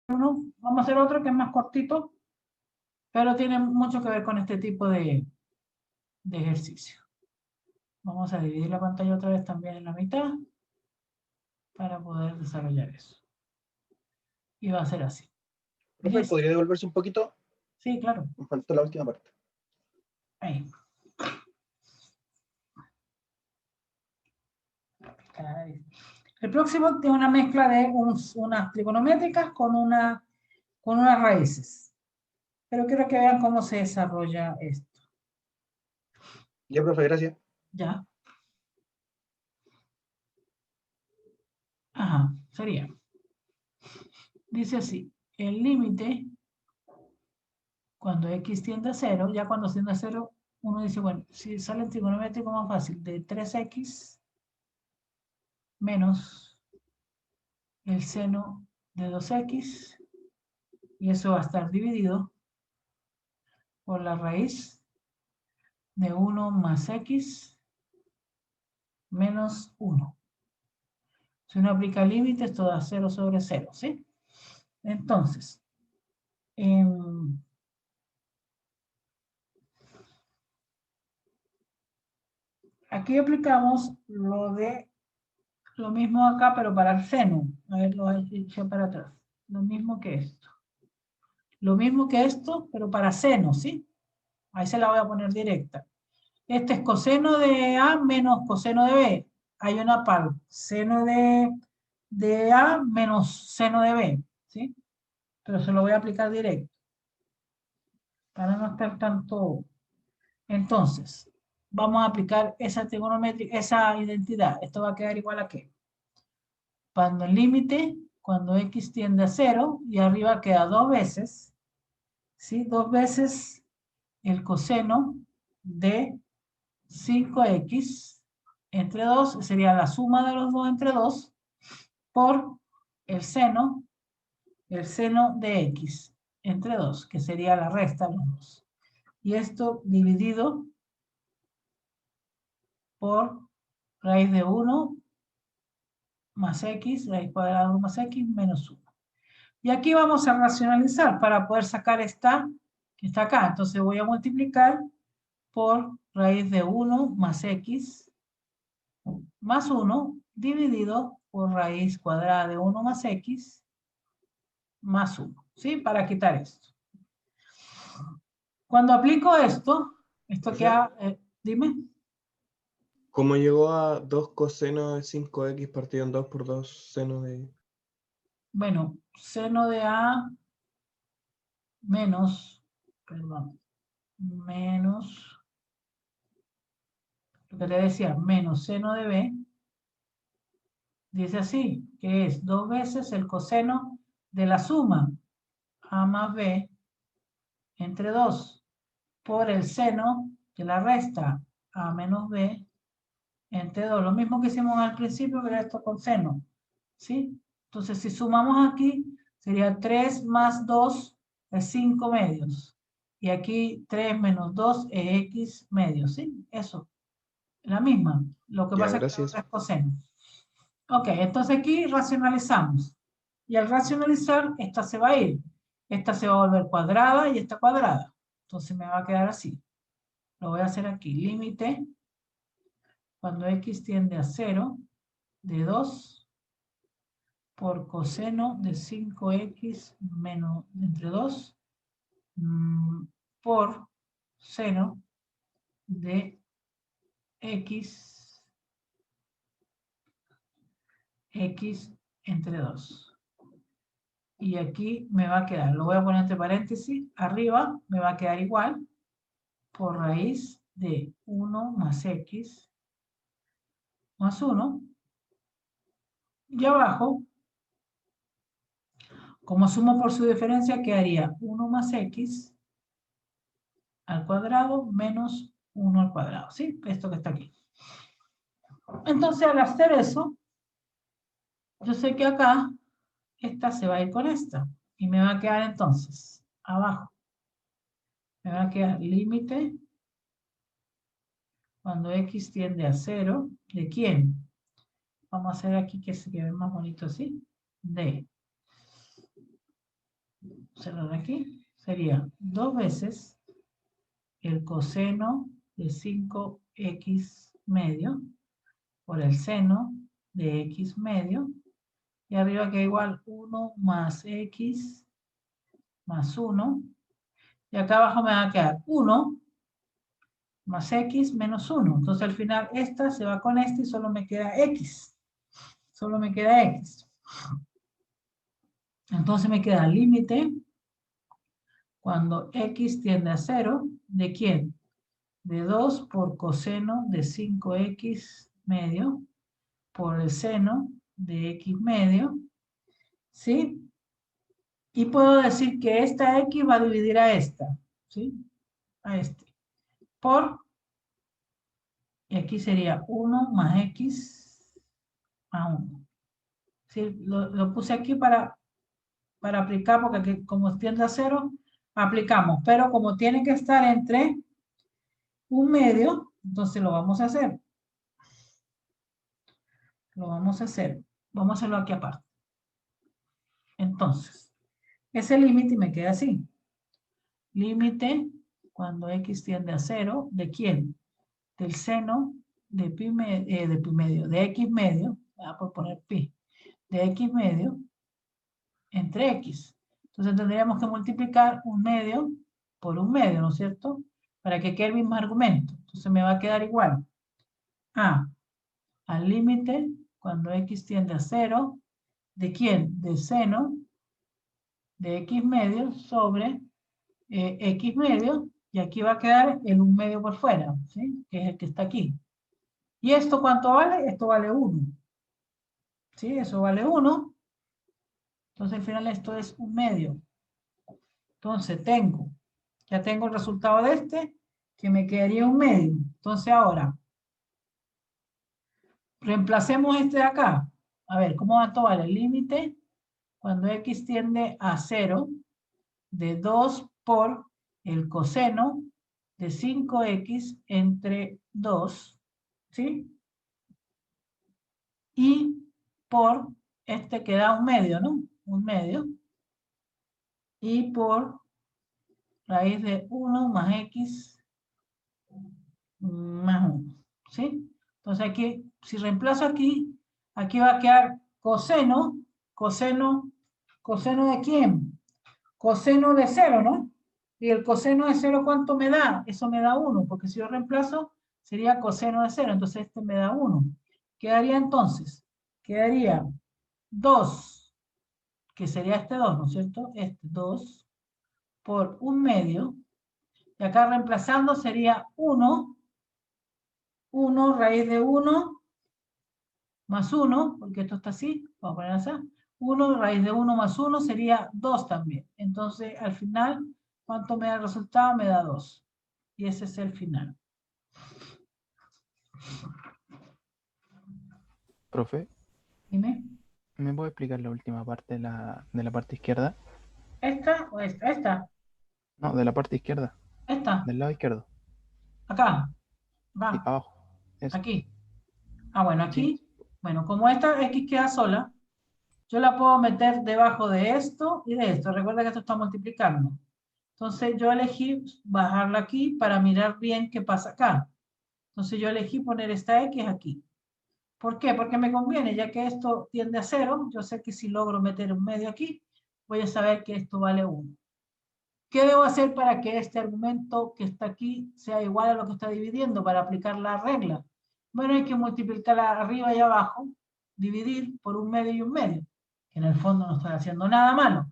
Vamos a hacer otro que es más cortito, pero tiene mucho que ver con este tipo de ejercicio. Vamos a dividir la pantalla otra vez también en la mitad para poder desarrollar eso. Y va a ser así. Profe, Listo. ¿podría devolverse un poquito? Sí, claro. Me faltó la última parte. Ahí. Ahí. El próximo tiene una mezcla de unas trigonométricas con unas raíces. Pero quiero que vean cómo se desarrolla esto. Ya, profe, gracias. ¿Ya? Ajá, sería. Dice así, el límite, cuando x tiende a 0, ya cuando tiende a 0, uno dice, bueno, si sale el trigonométrico más fácil, de 3x menos el seno de 2x, y eso va a estar dividido por la raíz de 1 más x menos 1. Si uno aplica límites, esto da 0 sobre 0, ¿sí? Entonces, aquí aplicamos lo mismo acá, pero para el seno. A ver, lo he hecho para atrás. Lo mismo que esto. Lo mismo que esto, pero para seno, ¿sí? Ahí se la voy a poner directa. Este es coseno de A menos coseno de B. Hay una par. Seno de A menos seno de B, ¿sí? Pero se lo voy a aplicar directo. Para no estar tanto... Entonces, vamos a aplicar esa trigonométrica, esa identidad. Esto va a quedar igual a ¿qué? Cuando el límite, cuando x tiende a 0, y arriba queda 2 veces, ¿sí? 2 veces el coseno de 5x entre 2, sería la suma de los dos entre 2, por el seno de x entre 2, que sería la resta de los dos. Y esto dividido por raíz de 1 más x, raíz cuadrada de 1 más x, menos 1. Y aquí vamos a racionalizar para poder sacar esta que está acá. Entonces voy a multiplicar por raíz de 1 más x más 1 dividido por raíz cuadrada de 1 más x más 1. ¿Sí? Para quitar esto. Cuando aplico esto queda... dime. ¿Cómo llegó a 2 coseno de 5x partido en 2 por 2 seno de... Bueno, seno de A menos, perdón, menos, lo que te decía, menos seno de B, dice así, que es 2 veces el coseno de la suma A más B entre 2 por el seno de la resta A menos B entre 2. Lo mismo que hicimos al principio, pero esto con seno, ¿sí? Entonces, si sumamos aquí, sería 3 más 2 es 5 medios. Y aquí 3 menos 2 es x medios, ¿sí? Eso, la misma. Lo que Ya, pasa es que gracias. ahora es coseno. Ok, entonces aquí racionalizamos. Y al racionalizar, esta se va a ir. Esta se va a volver cuadrada y esta cuadrada. Entonces me va a quedar así. Lo voy a hacer aquí. Límite, cuando x tiende a 0, de 2 por coseno de 5x menos entre 2 por seno de x entre 2. Y aquí me va a quedar, lo voy a poner entre paréntesis, arriba me va a quedar igual por raíz de 1 más x más 1. Y abajo, como sumo por su diferencia, quedaría 1 más x al cuadrado menos 1 al cuadrado, ¿sí? Esto que está aquí. Entonces, al hacer eso, yo sé que acá, esta se va a ir con esta. Y me va a quedar entonces, abajo, me va a quedar límite cuando x tiende a 0, ¿de quién? Vamos a hacer aquí que se quede más bonito así. De 0 de aquí, sería 2 veces el coseno de 5x medio por el seno de x medio. Y arriba queda igual 1 más x más 1. Y acá abajo me va a quedar 1 más x menos 1. Entonces al final esta se va con esta y solo me queda x. Solo me queda x. Entonces me queda límite cuando x tiende a 0. ¿De quién? De 2 por coseno de 5x medio por el seno de x medio. ¿Sí? Y puedo decir que esta x va a dividir a esta. ¿Sí? A este. Por, y aquí sería 1 más x más 1. ¿Sí? Lo puse aquí para aplicar, porque aquí, como tiende a 0, aplicamos. Pero como tiene que estar entre un medio, entonces lo vamos a hacer. Lo vamos a hacer. Vamos a hacerlo aquí aparte. Entonces, ese límite me queda así. Límite cuando x tiende a 0, ¿de quién? Del seno de pi medio, de x medio, por poner pi, de x medio entre x. Entonces tendríamos que multiplicar un medio por un medio, ¿no es cierto? Para que quede el mismo argumento. Entonces me va a quedar igual a al límite cuando x tiende a 0, ¿de quién? Del seno de x medio sobre x medio, y aquí va a quedar el 1 medio por fuera, ¿sí? Que es el que está aquí. ¿Y esto cuánto vale? Esto vale 1. ¿Sí? Eso vale 1. Entonces al final esto es 1 medio. Entonces ya tengo el resultado de este, que me quedaría 1 medio. Entonces ahora, reemplacemos este de acá. A ver, ¿cómo va todo? El límite cuando x tiende a 0 de 2 por el coseno de 5x entre 2, ¿sí? Y por este que da 1 medio, ¿no? 1 medio. Y por raíz de 1 más x más 1, ¿sí? Entonces aquí, si reemplazo aquí, aquí va a quedar coseno ¿de quién? Coseno de 0, ¿no? Y el coseno de 0, ¿cuánto me da? Eso me da 1, porque si yo reemplazo, sería coseno de 0, entonces este me da 1. Quedaría entonces, quedaría 2, que sería este 2, ¿no es cierto? Este 2 por 1 medio, y acá reemplazando sería 1 raíz de 1 más 1, porque esto está así, vamos a poner así. 1 raíz de 1 más 1 sería 2 también. Entonces, al final, ¿cuánto me da el resultado? Me da 2. Y ese es el final. Profe, Dime. ¿me puede explicar la última parte de la parte izquierda? ¿Esta o esta? Esta. No, de la parte izquierda, Esta. del lado izquierdo. Acá. Sí, Va. abajo. Eso. Aquí. Ah, bueno, Sí. aquí. Bueno, como esta X queda sola, yo la puedo meter debajo de esto y de esto. Recuerda que esto está multiplicando. Entonces yo elegí bajarla aquí para mirar bien qué pasa acá. Entonces yo elegí poner esta X aquí. ¿Por qué? Porque me conviene, ya que esto tiende a 0. Yo sé que si logro meter un medio aquí, voy a saber que esto vale 1. ¿Qué debo hacer para que este argumento que está aquí sea igual a lo que está dividiendo para aplicar la regla? Bueno, hay que multiplicar arriba y abajo, dividir por 1 medio y 1 medio, que en el fondo no estoy haciendo nada malo.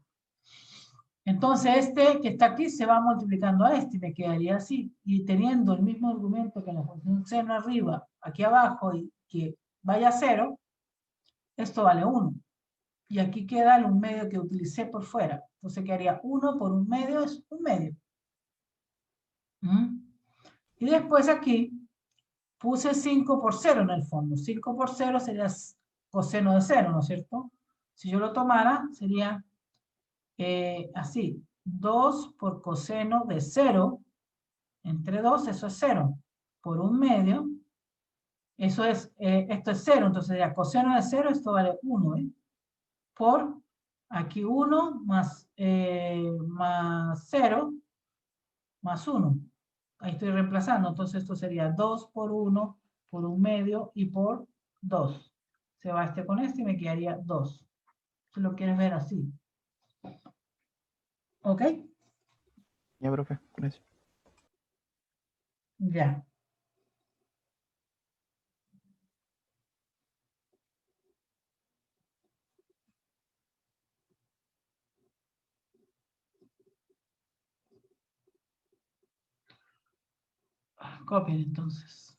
Entonces este que está aquí se va multiplicando a este y me quedaría así. Y teniendo el mismo argumento que la función seno arriba, aquí abajo, y que vaya a 0, esto vale 1. Y aquí queda el 1 medio que utilicé por fuera. Entonces quedaría 1 por 1 medio es 1 medio. Y después aquí puse 5 por 0 en el fondo. 5 por 0 sería coseno de 0, ¿no es cierto? Si yo lo tomara, sería así. 2 por coseno de 0 entre 2, eso es 0. Por 1 medio, eso es, esto es 0. Entonces sería coseno de 0, esto vale 1, ¿eh? Por aquí 1 más 0 más 1. Ahí estoy reemplazando. Entonces esto sería 2 por 1 por 1/2 y por 2. Se va este con este y me quedaría 2. Si lo quieres ver así. ¿Ok? Ya, profe, gracias. Ya. Copien entonces.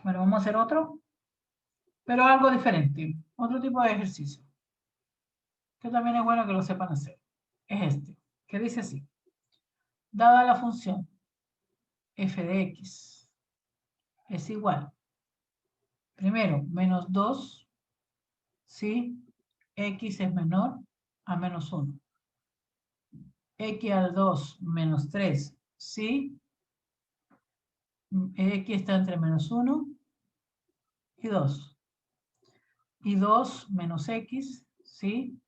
Bueno, vamos a hacer otro, pero algo diferente. Otro tipo de ejercicio. Que también es bueno que lo sepan hacer. Es este, que dice así. Dada la función f de x es igual, primero, menos 2, si x es menor a menos 1. X al 2 menos 3, si x está entre menos 1 y 2. Y 2 menos x, si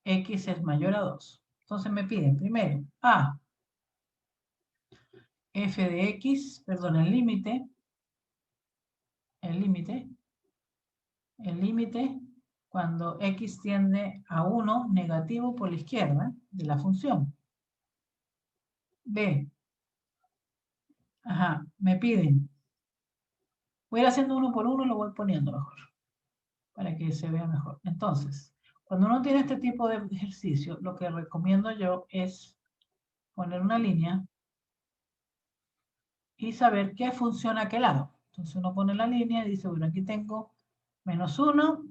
x es mayor a 2. Entonces me piden primero a f de x, perdón, el límite cuando x tiende a 1 negativo por la izquierda de la función. B. Ajá, me piden. Voy a ir haciendo uno por uno, lo voy poniendo mejor, para que se vea mejor. Entonces, cuando uno tiene este tipo de ejercicio, lo que recomiendo yo es poner una línea y saber qué funciona a qué lado. Entonces uno pone la línea y dice, bueno, aquí tengo menos 1,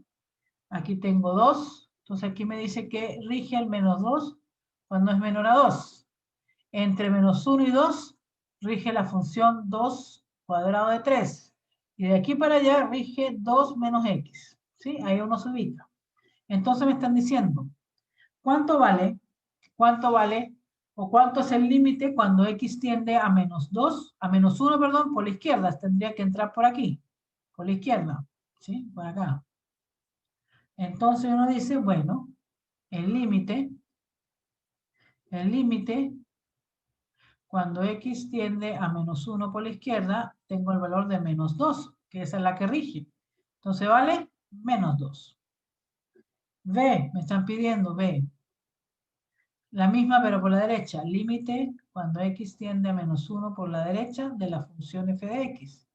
aquí tengo 2, entonces aquí me dice que rige el menos 2 cuando es menor a 2. Entre menos 1 y 2 rige la función 2 cuadrado de 3. Y de aquí para allá rige 2 menos x. ¿Sí? Ahí uno se ubica. Entonces me están diciendo, ¿cuánto vale? ¿Cuánto vale? ¿O cuánto es el límite cuando x tiende a menos 2, a menos 1, perdón, por la izquierda? Tendría que entrar por aquí, por la izquierda. ¿Sí? Por acá. Entonces uno dice, bueno, el límite, cuando x tiende a menos 1 por la izquierda, tengo el valor de menos 2, que esa es la que rige. Entonces vale menos 2. B, me están pidiendo B. La misma pero por la derecha. Límite cuando x tiende a menos 1 por la derecha de la función f de x.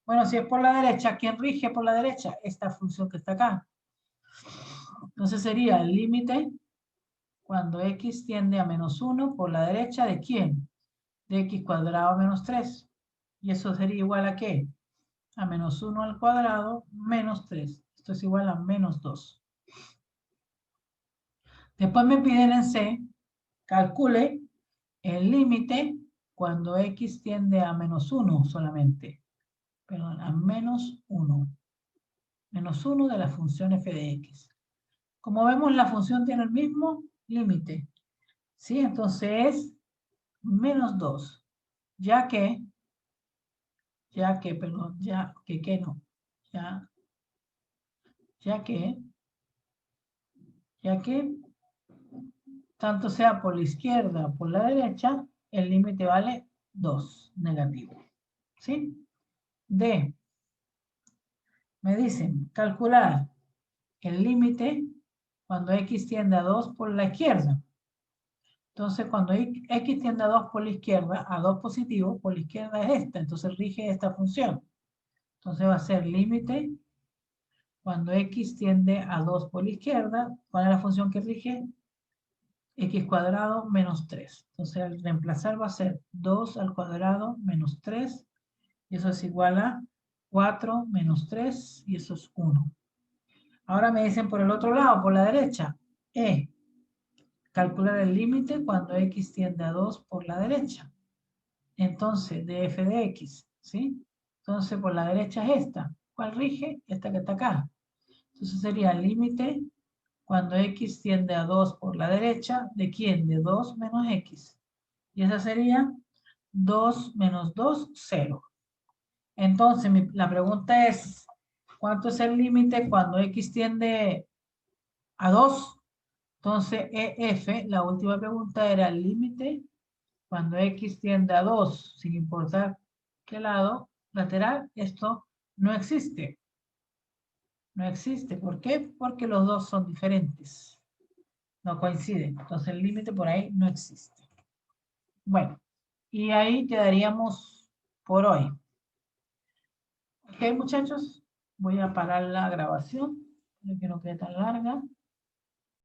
Bueno, si es por la derecha, ¿quién rige por la derecha? Esta función que está acá. Entonces sería el límite cuando x tiende a menos 1 por la derecha de ¿quién? De x cuadrado menos 3. ¿Y eso sería igual a qué? A menos 1 al cuadrado menos 3. Esto es igual a menos 2. Después me piden en C, calcule el límite cuando x tiende a menos 1 solamente. Perdón, a menos 1. Menos 1 de la función f de x. Como vemos, la función tiene el mismo límite. ¿Sí? Entonces es menos 2. Ya que tanto sea por la izquierda o por la derecha, el límite vale 2, negativo. ¿Sí? D. Me dicen, calcular el límite cuando x tiende a 2 por la izquierda. Entonces, cuando x tiende a 2 por la izquierda, a 2 positivo, por la izquierda es esta, entonces rige esta función. Entonces va a ser límite cuando x tiende a 2 por la izquierda. ¿Cuál es la función que rige? X cuadrado menos 3. Entonces, al reemplazar va a ser 2 al cuadrado menos 3. Y eso es igual a 4 menos 3. Y eso es 1. Ahora me dicen por el otro lado, por la derecha. Calcular el límite cuando x tiende a 2 por la derecha. Entonces, de f de x, ¿sí? Entonces, por la derecha es esta. ¿Cuál rige? Esta que está acá. Entonces sería el límite cuando x tiende a 2 por la derecha, ¿de quién? De 2 menos x. Y esa sería 2 menos 2, 0. Entonces, la pregunta es, ¿cuánto es el límite cuando x tiende a 2? Entonces, EF, la última pregunta era el límite cuando x tiende a 2, sin importar qué lado lateral, esto no existe. No existe. ¿Por qué? Porque los dos son diferentes. No coinciden. Entonces, el límite por ahí no existe. Bueno, y ahí quedaríamos por hoy. Ok, muchachos, voy a parar la grabación para que no quede tan larga.